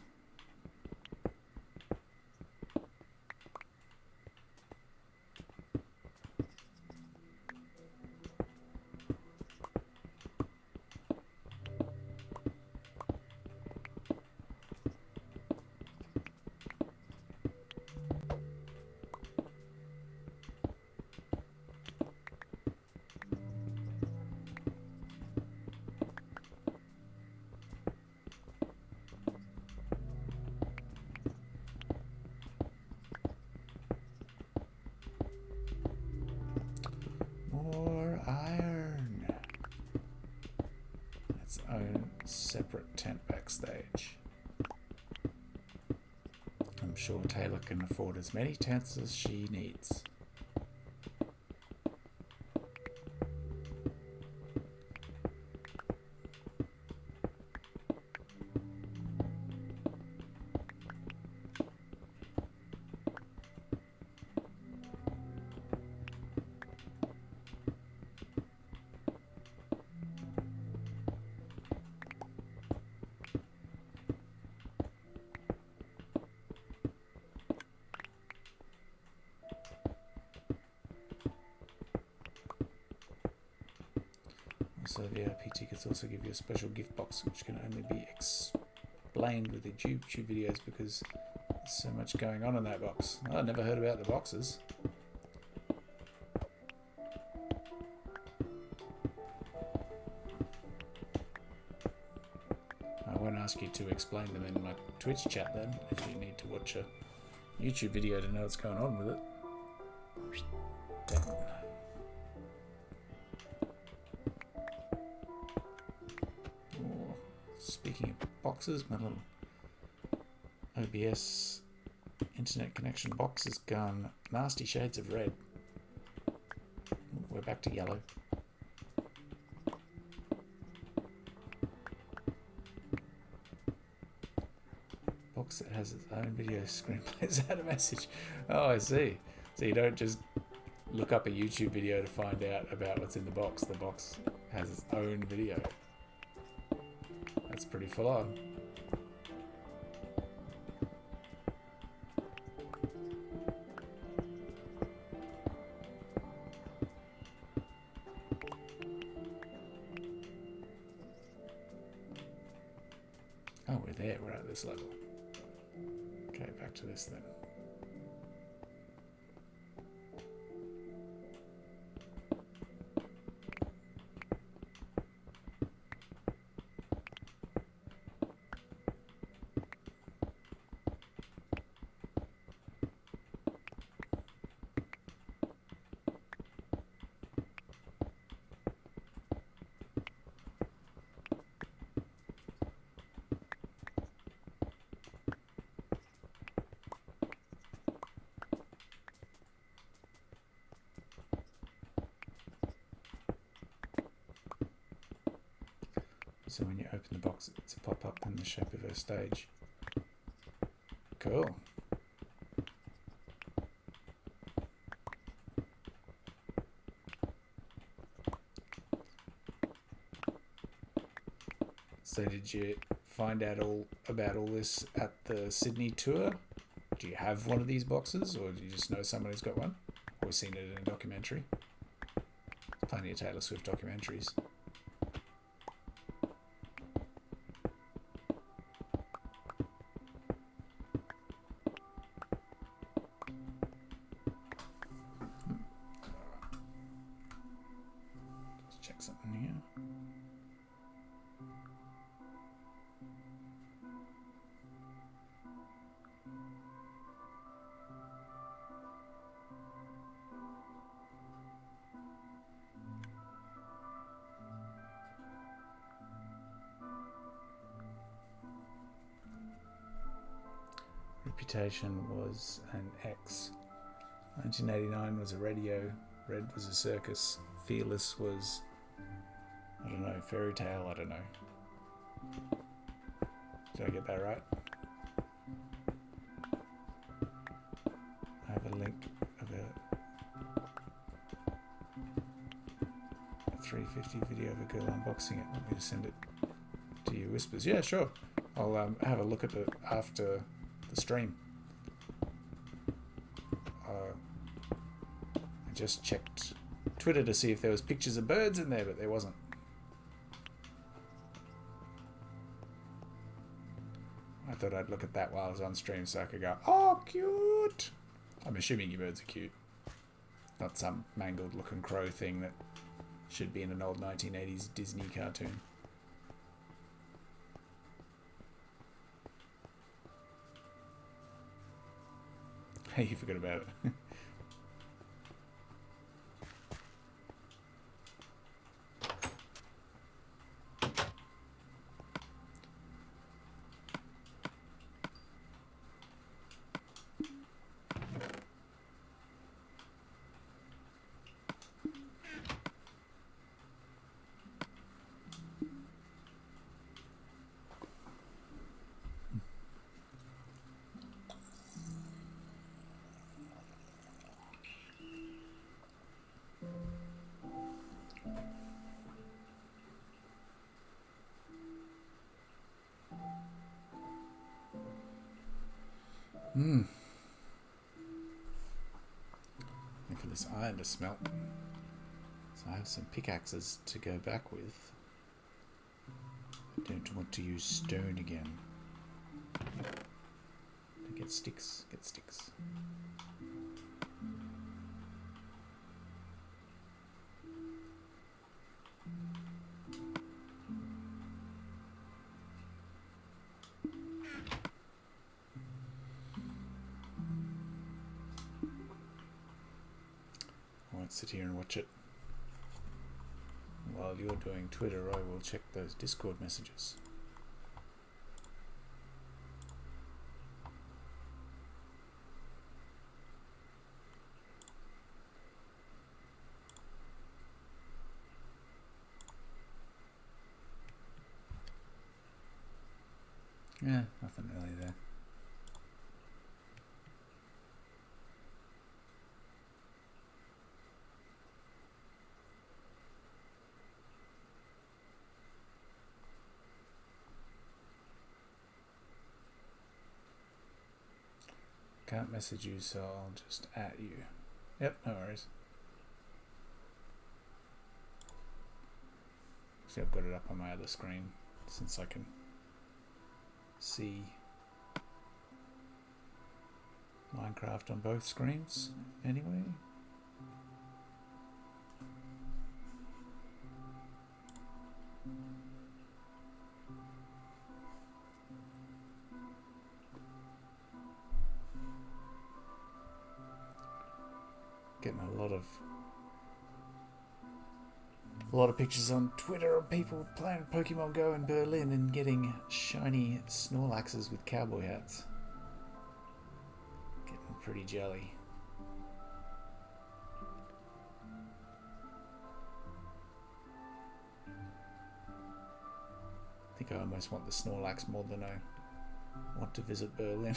More iron. Its own separate tent backstage. I'm sure Taylor can afford as many tents as she needs. So VIP tickets also give you a special gift box, which can only be explained with the YouTube videos because there's so much going on in that box. I never heard about the boxes. I won't ask you to explain them in my Twitch chat then, if you need to watch a YouTube video to know what's going on with it. Damn. Speaking of boxes, my little OBS internet connection box has gone nasty shades of red. We're back to yellow. Box that has its own video screen plays out a message. Oh, I see. So you don't just look up a YouTube video to find out about what's in the box. The box has its own video. That's pretty full on. Oh, we're there. We're at this level. back to this then. So when you open the box, it's a pop-up in the shape of her stage. Cool. So did you find out all about all this at the Sydney tour? Do you have one of these boxes, or do you just know someone who's got one? Or seen it in a documentary? There's plenty of Taylor Swift documentaries. Let's check something here. Reputation was an X. 1989 was a radio. Red was a circus. Fearless was, I don't know, fairy tale, I don't know. Did I get that right? I have a link of a 350 video of a girl unboxing it. Want me to send it to you, Whispers? Yeah, sure. I'll have a look at it after the stream. I just checked Twitter to see if there was pictures of birds in there, but there wasn't. I thought I'd look at that while I was on stream so I could go, oh, cute. I'm assuming your birds are cute. Not some mangled looking crow thing that should be in an old 1980s Disney cartoon. Hey, you forgot about it. And for this iron to smelt, so I have some pickaxes to go back with. I don't want to use stone again. To get sticks, get sticks. Sit here and watch it. While you're doing Twitter, I will check those Discord messages. Yeah, nothing really there. Can't message you, so I'll just at you. Yep, no worries. See, I've got it up on my other screen since I can see Minecraft on both screens anyway. Getting a lot of pictures on Twitter of people playing Pokemon Go in Berlin and getting shiny Snorlaxes with cowboy hats. Getting pretty jelly. I think I almost want the Snorlax more than I want to visit Berlin.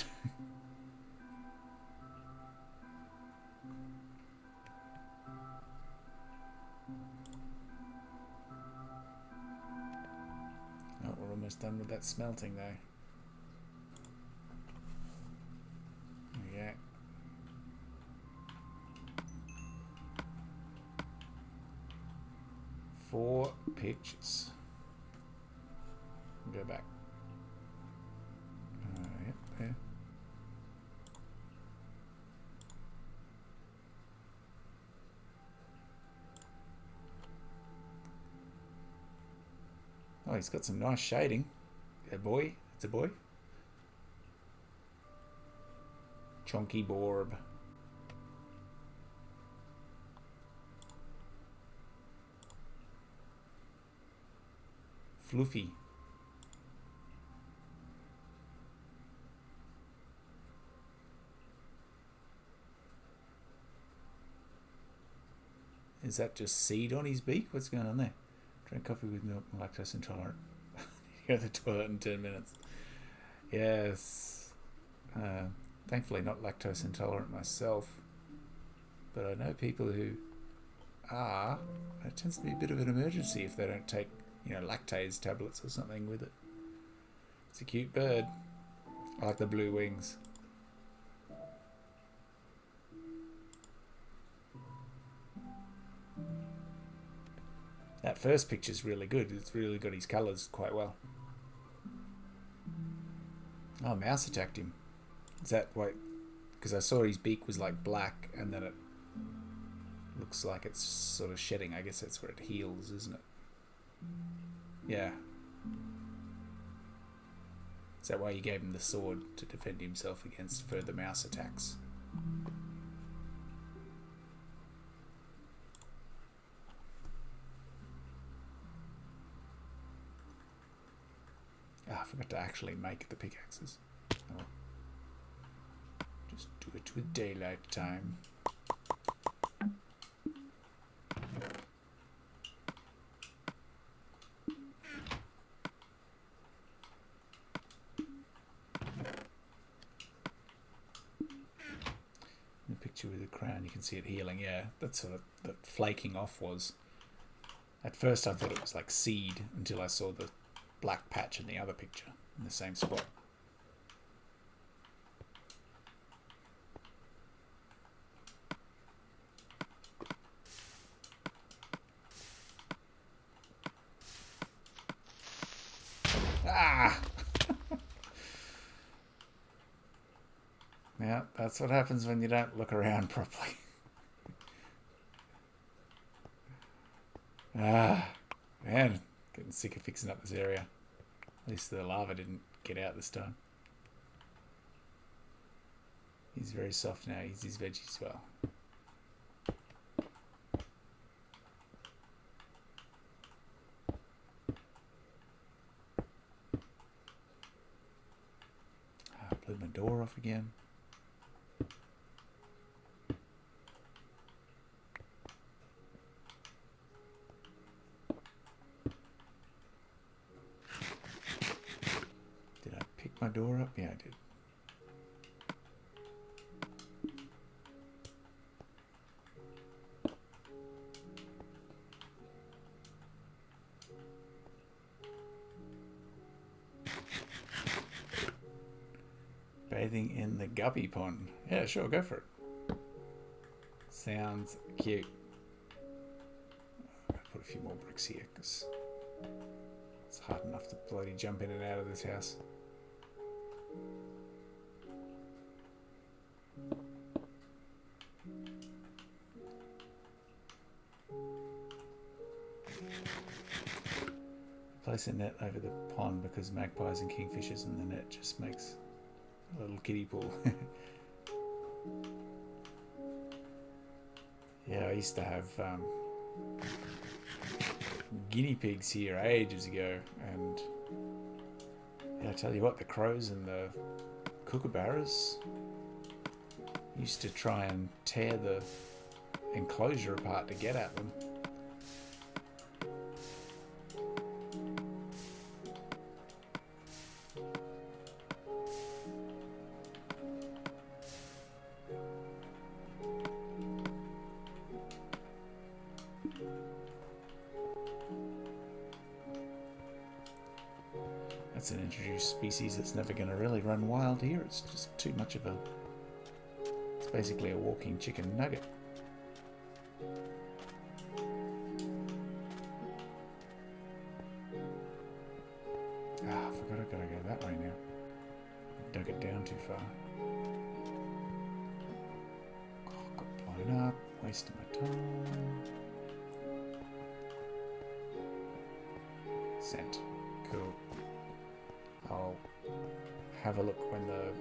Oh, we're almost done with that smelting though. Yeah. Four pictures. Go back. Yep, there. Oh, he's got some nice shading. A boy. It's a boy. Chonky Borb. Fluffy. Is that just seed on his beak? What's going on there? Drink coffee with milk and lactose intolerant. Go to the toilet in 10 minutes. Yes. Thankfully not lactose intolerant myself. But I know people who are. It tends to be a bit of an emergency if they don't take, lactase tablets or something with it. It's a cute bird. I like the blue wings. That first picture's really good. It's really got his colours quite well. Oh, mouse attacked him. Is that why? Because I saw his beak was like black and then it looks like it's sort of shedding. I guess that's where it heals, isn't it? Yeah. Is that why you gave him the sword to defend himself against further mouse attacks? I forgot to actually make the pickaxes. Oh. Just do it with daylight time. The picture with the crown, you can see it healing. Yeah, that's what the flaking off was. At first I thought it was like seed until I saw the black patch in the other picture in the same spot. Ah! Yeah, that's what happens when you don't look around properly. Ah, man, getting sick of fixing up this area. At least the lava didn't get out this time. He's very soft now. He's his veggies well. Blew my door off again. Did I pick my door up? Yeah, I did. Bathing in the guppy pond. Yeah, sure, go for it. Sounds cute. I'm gonna put a few more bricks here because it's hard enough to bloody jump in and out of this house. Place a net over the pond because magpies and kingfishers, and the net just makes a little kiddie pool. Yeah, I used to have guinea pigs here ages ago, and yeah, I tell you what, the crows and the kookaburras used to try and tear the enclosure apart to get at them. That's an introduced species that's never going to really run wild here. It's just too much of a... It's basically a walking chicken nugget. Ah, I forgot I gotta go that way now. I dug it down too far. Oh, got blown up, wasting my time. Scent. Cool. I'll have a look when the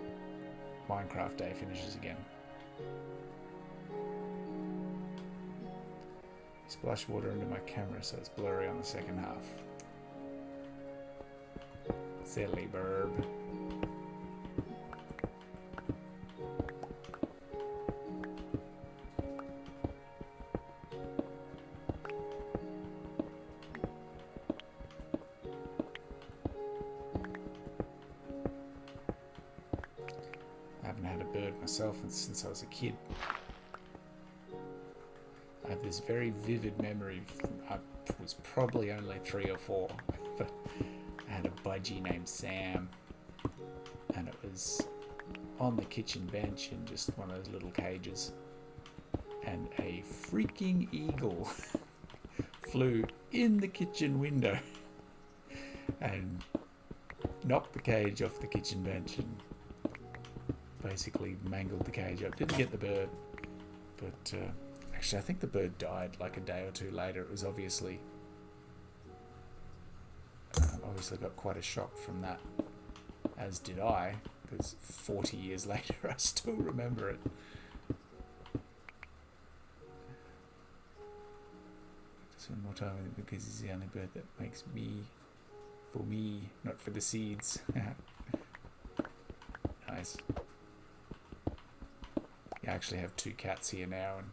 Minecraft day finishes again. Splash water into my camera so it's blurry on the second half. Silly burb. I haven't had a bird myself since I was a kid. I have this very vivid memory from, I was probably only 3 or 4, but I had a budgie named Sam, and it was on the kitchen bench in just one of those little cages, and a freaking eagle flew in the kitchen window and knocked the cage off the kitchen bench and basically mangled the cage up. Didn't get the bird, but actually I think the bird died like a day or 2 later. It was obviously got quite a shock from that, as did I, because 40 years later I still remember it. Just one more time, because he's the only bird that makes me, for me, not for the seeds. Nice. I actually have 2 cats here now, and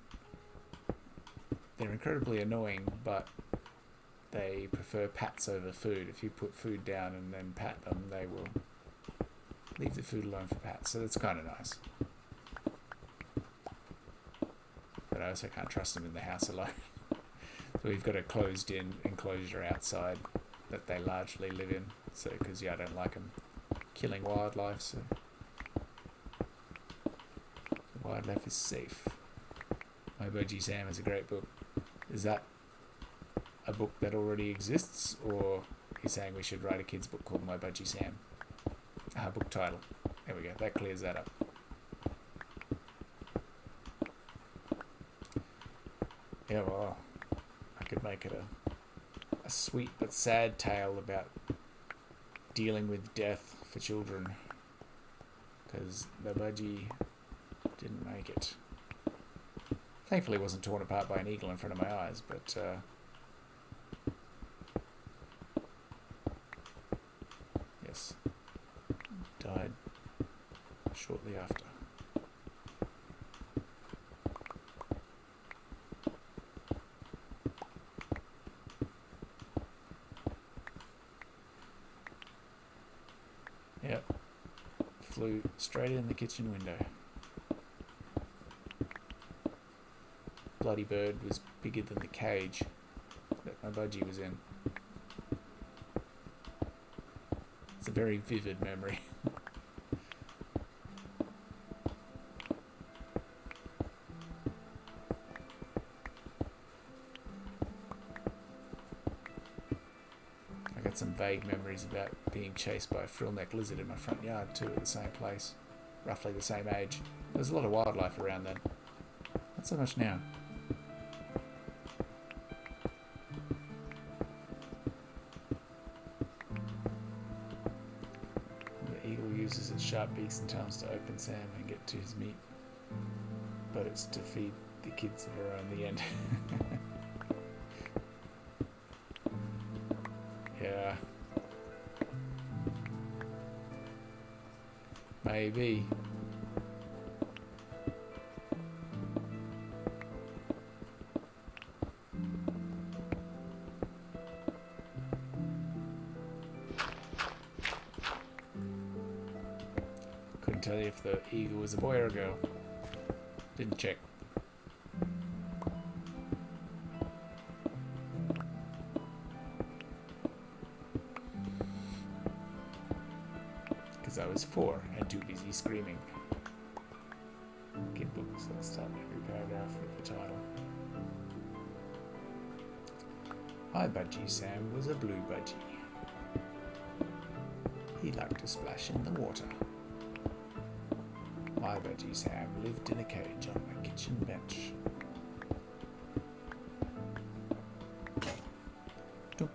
they're incredibly annoying, but they prefer pats over food. If you put food down and then pat them, they will leave the food alone for pats, so that's kind of nice. But I also can't trust them in the house alone. So we've got a closed-in enclosure outside that they largely live in, so because I don't like them killing wildlife, so the wildlife is safe. My Budgie Sam is a great book. Is that a book that already exists, or are you saying we should write a kid's book called My Budgie Sam? Book title. There we go. That clears that up. Yeah, well, I could make it a sweet but sad tale about dealing with death for children, because the budgie didn't make it. Thankfully it wasn't torn apart by an eagle in front of my eyes, but yes, died shortly after. Yep, flew straight in the kitchen window. Bloody bird was bigger than the cage that my budgie was in. It's a very vivid memory. I got some vague memories about being chased by a frill-neck lizard in my front yard too, at the same place, roughly the same age. There was a lot of wildlife around then. Not so much now. sharp beaks and talons to open Sam and get to his meat, but it's to feed the kids of her own the end. Yeah. Maybe. Couldn't tell you if the eagle was a boy or a girl. Didn't check. Because I was 4 and too busy screaming. Kid books, let's start every paragraph with the title. My budgie Sam was a blue budgie. He liked to splash in the water. My budgie Sam lived in a cage on my kitchen bench. Dunk.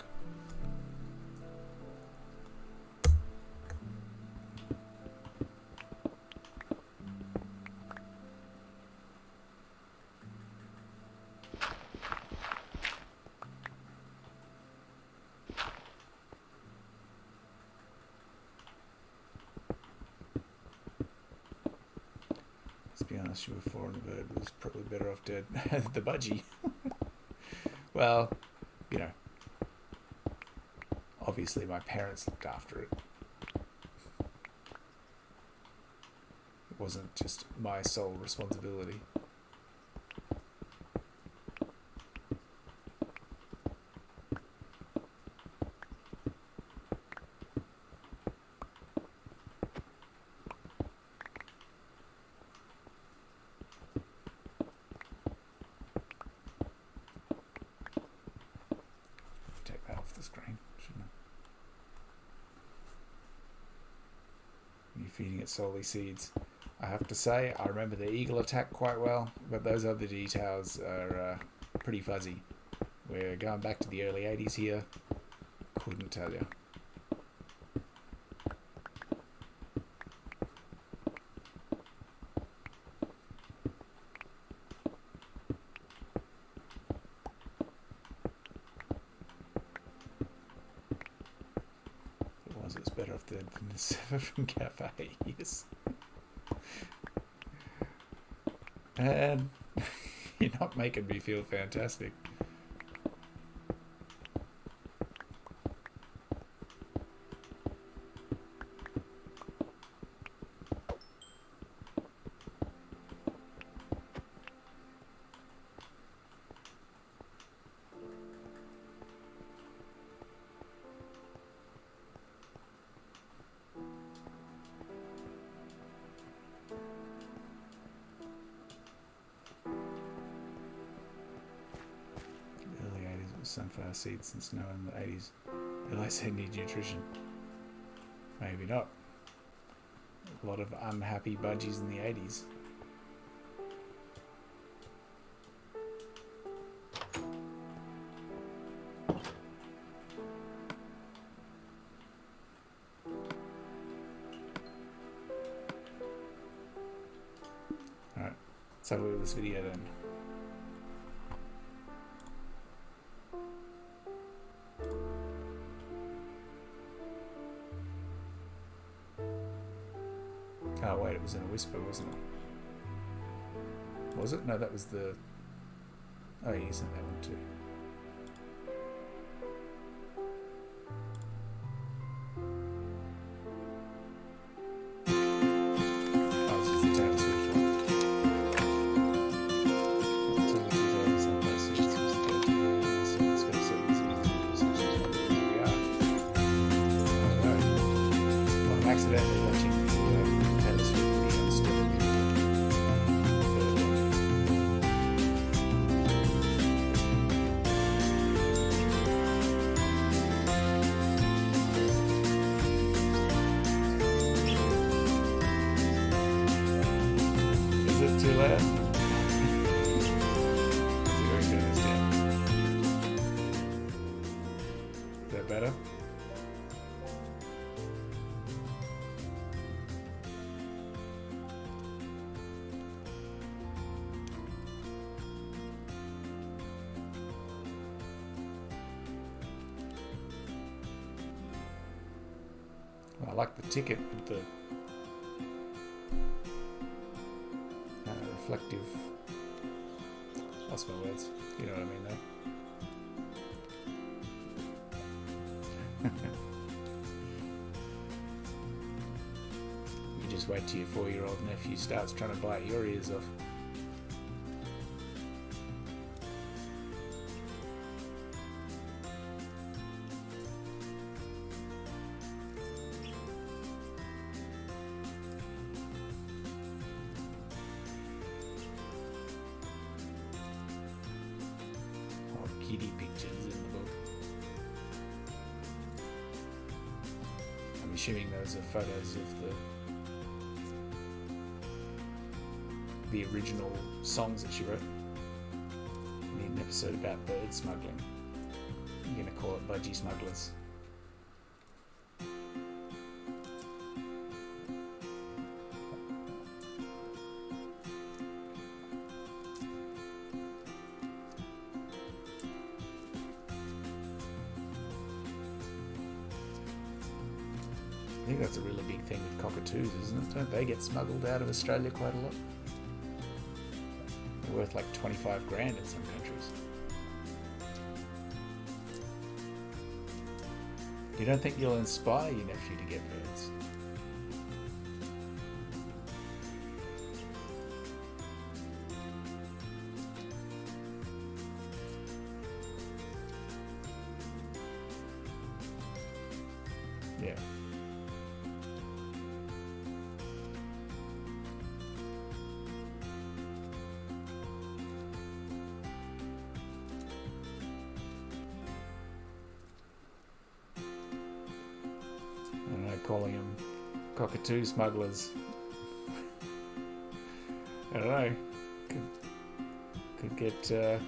Let's be honest, you were 4 and the bird was probably better off dead. The budgie. Well, you know, obviously my parents looked after it. It wasn't just my sole responsibility. Take that off the screen, shouldn't I? You're feeding it solely seeds. I have to say, I remember the eagle attack quite well, but those other details are pretty fuzzy. We're going back to the early 80s here. Couldn't tell you. It was better off than the 7 from Cafe, yes. And you're not making me feel fantastic. Sunflower seeds and snow in the 80s. Unless they need nutrition. Maybe not. A lot of unhappy budgies in the 80s. Alright, let's have a look at this video then. Oh wait, it was in a whisper, wasn't it? Was it? No, that was the... Oh, you sent that one too. Oh, this is the Taylor Swift one. Well, I'm accidentally watching the Taylor Swift video instead of the Is it too loud? Let's see where it goes down. Is that better? I like the ticket with the reflective. Lost my words. You know what I mean, though. You just wait till your 4-year-old nephew starts trying to bite your ears off. Kitty pictures in the book. I'm assuming those are photos of the original songs that she wrote. We need an episode about bird smuggling. I'm going to call it Budgie Smugglers. I think that's a really big thing with cockatoos, isn't it? Don't they get smuggled out of Australia quite a lot? They're worth like 25 grand in some countries. You don't think you'll inspire your nephew to get birds? Yeah. Calling them cockatoo smugglers. I don't know. Could get a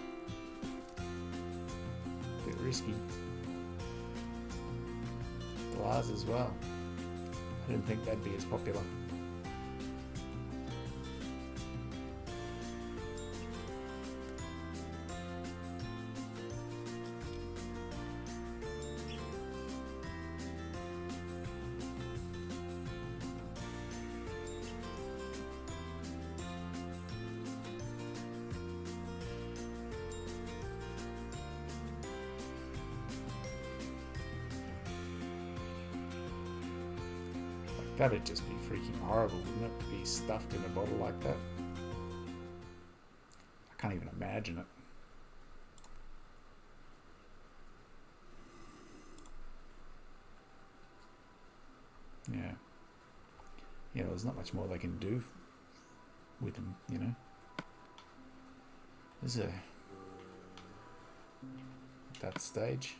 bit risky. Galahs as well. I didn't think that'd be as popular. That'd just be freaking horrible, wouldn't it, to be stuffed in a bottle like that? I can't even imagine it. Yeah. Yeah, there's not much more they can do with them, you know. There's at that stage.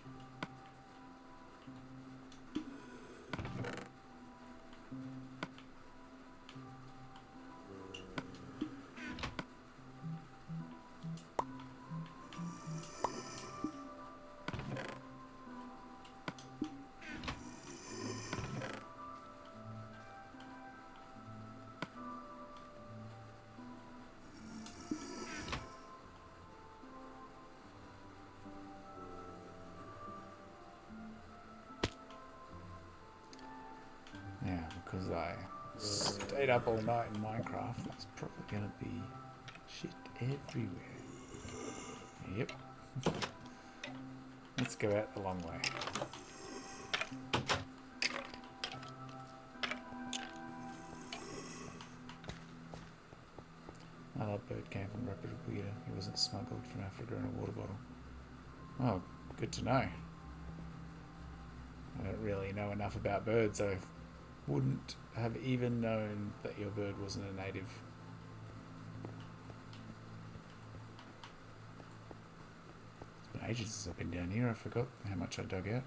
Because I stayed up all night in Minecraft, there's probably going to be shit everywhere. Yep. Let's go out the long way. That bird came from reputable eater. He wasn't smuggled from Africa in a water bottle. Oh, good to know. I don't really know enough about birds. I wouldn't have even known that your bird wasn't a native. It's been ages since I've been down here. I forgot how much I dug out.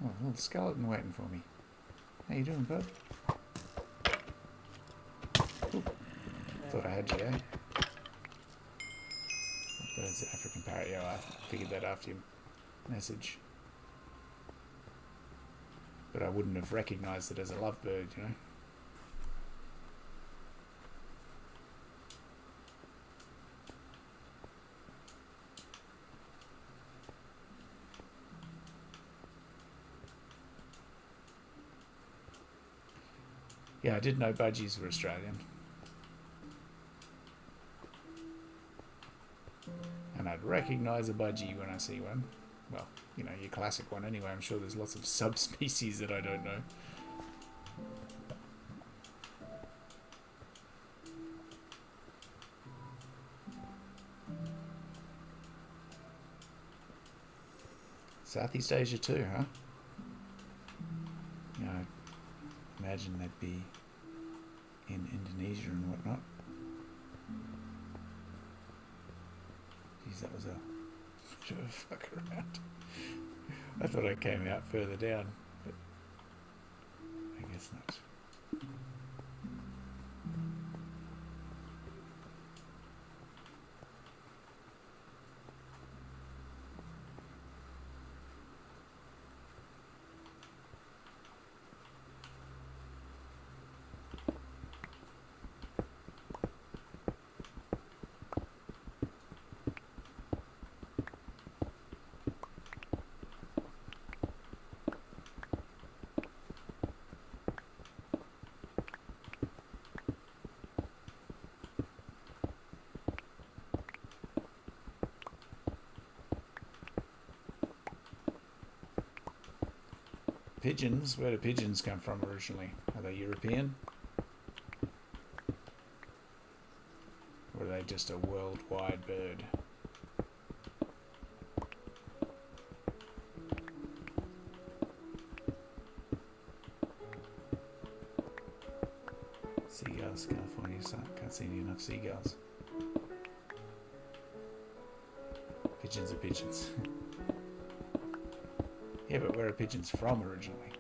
Oh, a little skeleton waiting for me. How you doing, bud? Ooh. Thought I had you there. Bird's an African parrot. Yeah, I figured that after your message. But I wouldn't have recognised it as a lovebird, you know. Yeah, I did know budgies were Australian. And I'd recognise a budgie when I see one. Well, you know, your classic one anyway. I'm sure there's lots of subspecies that I don't know. Southeast Asia too, huh? You know, imagine they'd be in Indonesia and whatnot. Jeez, that was a bit of a fuck around. I thought I came out further down, but I guess not. Pigeons? Where do pigeons come from originally? Are they European? Or are they just a worldwide bird? Seagulls, California, can't see enough seagulls. Pigeons are pigeons. Yeah, but where are pigeons from originally?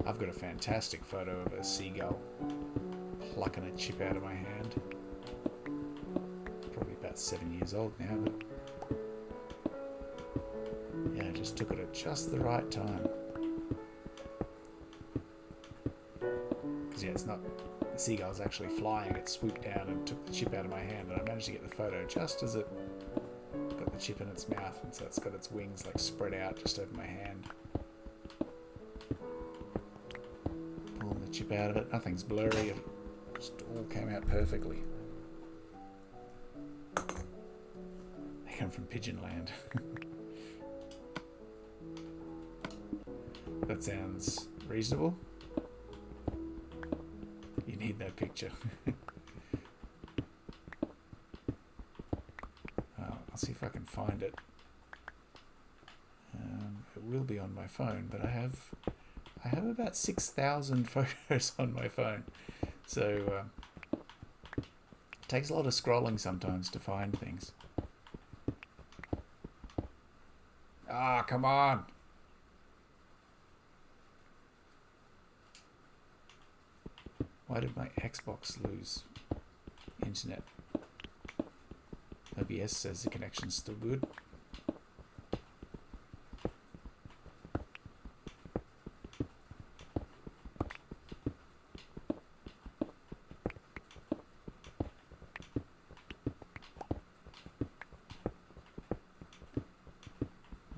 I've got a fantastic photo of a seagull plucking a chip out of my hand. Probably about 7 years old now, but yeah, I just took it at just the right time. Because yeah, it's not, the seagull's actually flying, it swooped down and took the chip out of my hand, and I managed to get the photo just as it got the chip in its mouth, and so it's got its wings like spread out just over my hand. Pulling the chip out of it, nothing's blurry, it just all came out perfectly. They come from Pigeon Land. That sounds reasonable. You need that picture. I'll see if I can find it. It will be on my phone, but I have about 6,000 photos on my phone, so it takes a lot of scrolling sometimes to find things. Ah, come on! Why did my Xbox lose internet? OBS says the connection's still good.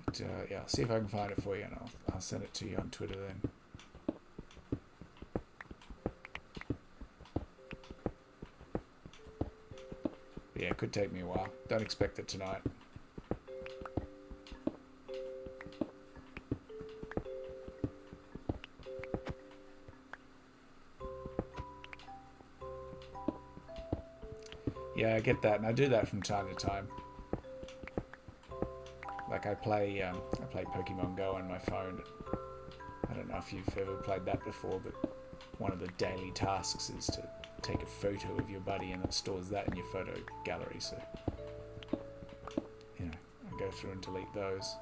But yeah, I'll see if I can find it for you, and I'll send it to you on Twitter then. But yeah, it could take me a while. Don't expect it tonight. Yeah, I get that, and I do that from time to time. Like I play Pokemon Go on my phone. I don't know if you've ever played that before, but one of the daily tasks is to take a photo of your buddy, and it stores that in your photo gallery. So, you know, I go through and delete those.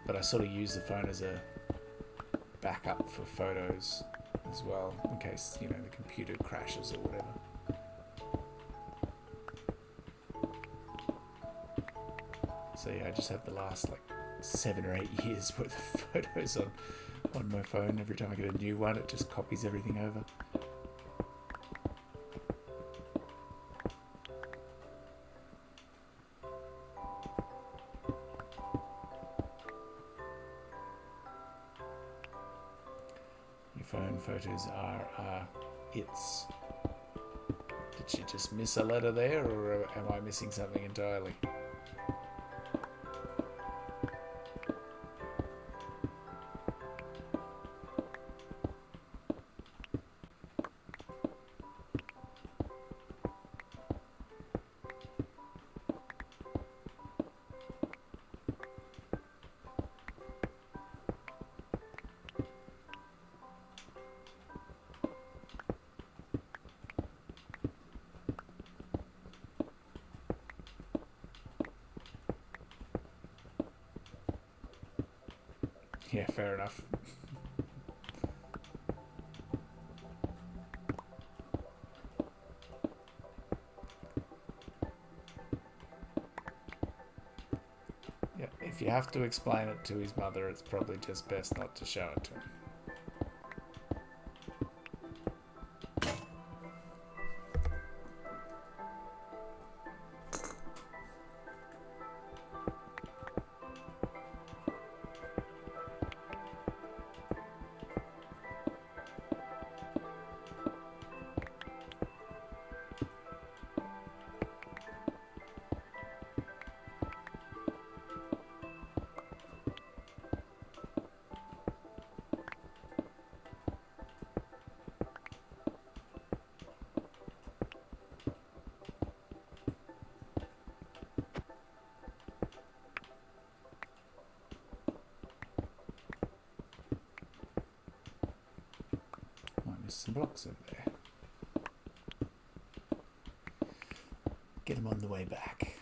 But I sort of use the phone as a backup for photos as well, in case, you know, the computer crashes or whatever. So yeah, I just have the last like 7 or 8 years worth of photos on my phone. Every time I get a new one, it just copies everything over. phone photos are its. Did she just miss a letter there, or am I missing something entirely? Yeah, fair enough. Yeah, if you have to explain it to his mother, it's probably just best not to show it to him. Some blocks over there. Get them on the way back.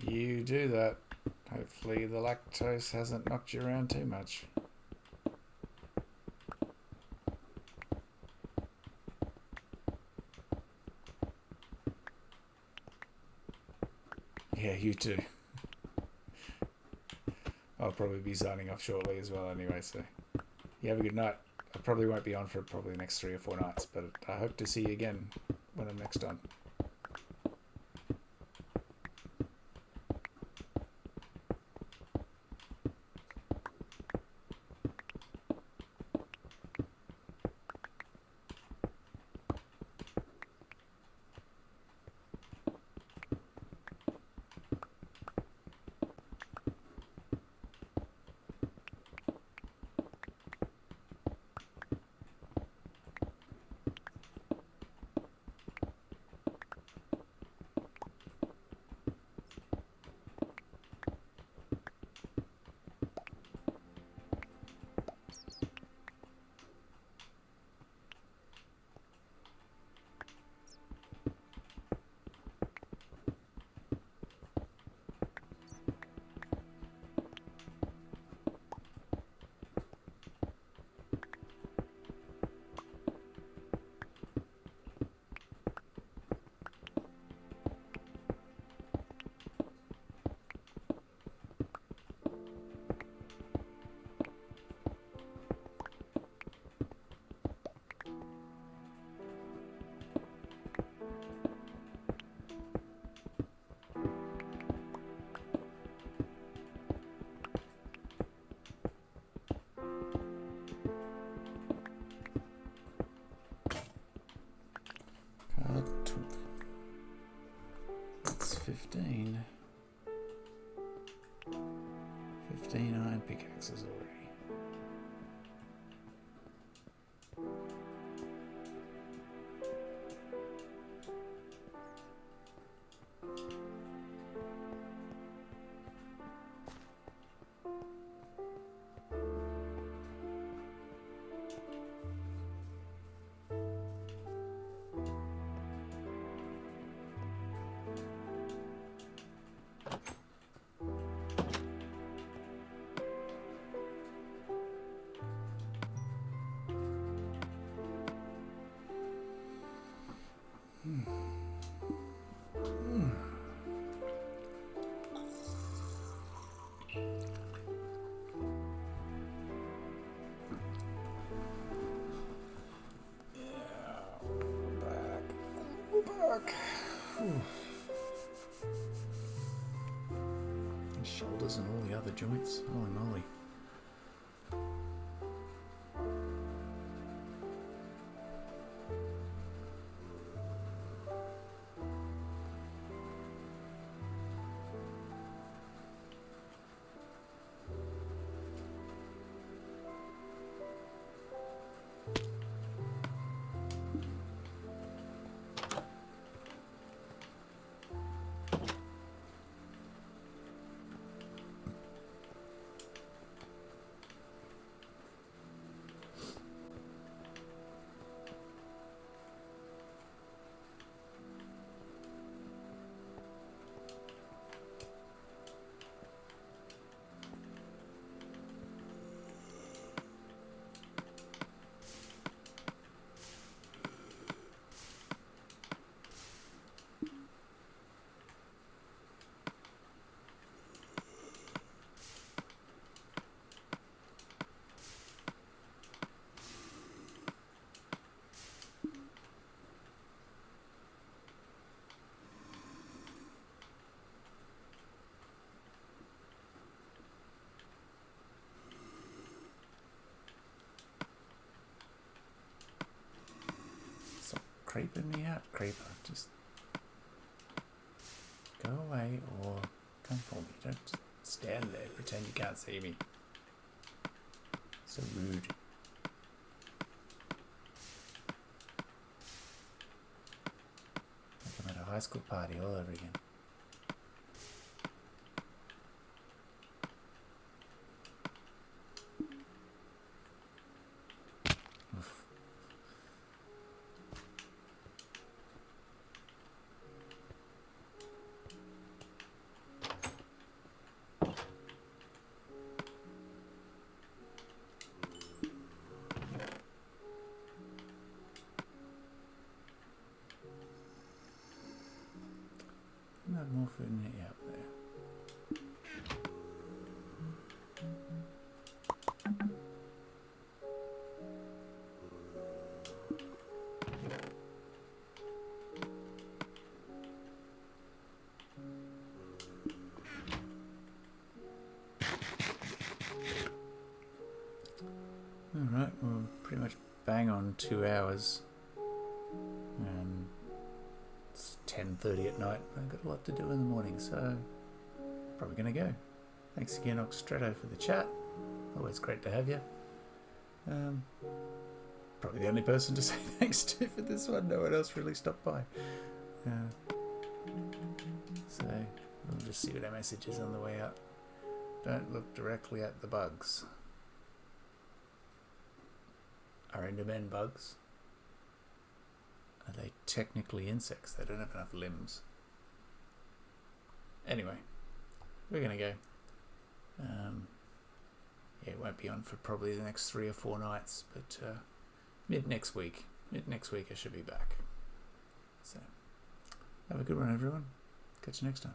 You do that. Hopefully the lactose hasn't knocked you around too much. Yeah, you too. I'll probably be signing off shortly as well anyway, so you have a good night. I probably won't be on for probably the next 3 or 4 nights, but I hope to see you again when I'm next on. That's 15. 15 iron pickaxes already. Shoulders and all the other joints. Holy moly. Creeping me out, creeper. Just go away or come for me. Don't just stand there, pretend you can't see me. So rude. Like I'm at a high school party all over again. Oof. Not more food in it out there. Alright, we're pretty much bang on 2 hours. And it's 10:30 at night. I've got a lot to do in the morning, so probably going to go. Thanks again, Oxstretto, for the chat. Always great to have you. Probably the only person to say thanks to for this one. No one else really stopped by. So we'll just see what our message is on the way out. Don't look directly at the bugs. Are Endermen bugs? Are they technically insects? They don't have enough limbs. Anyway, we're going to go. Yeah, it won't be on for probably the next 3 or 4 nights, but mid next week I should be back. So, have a good one, everyone. Catch you next time.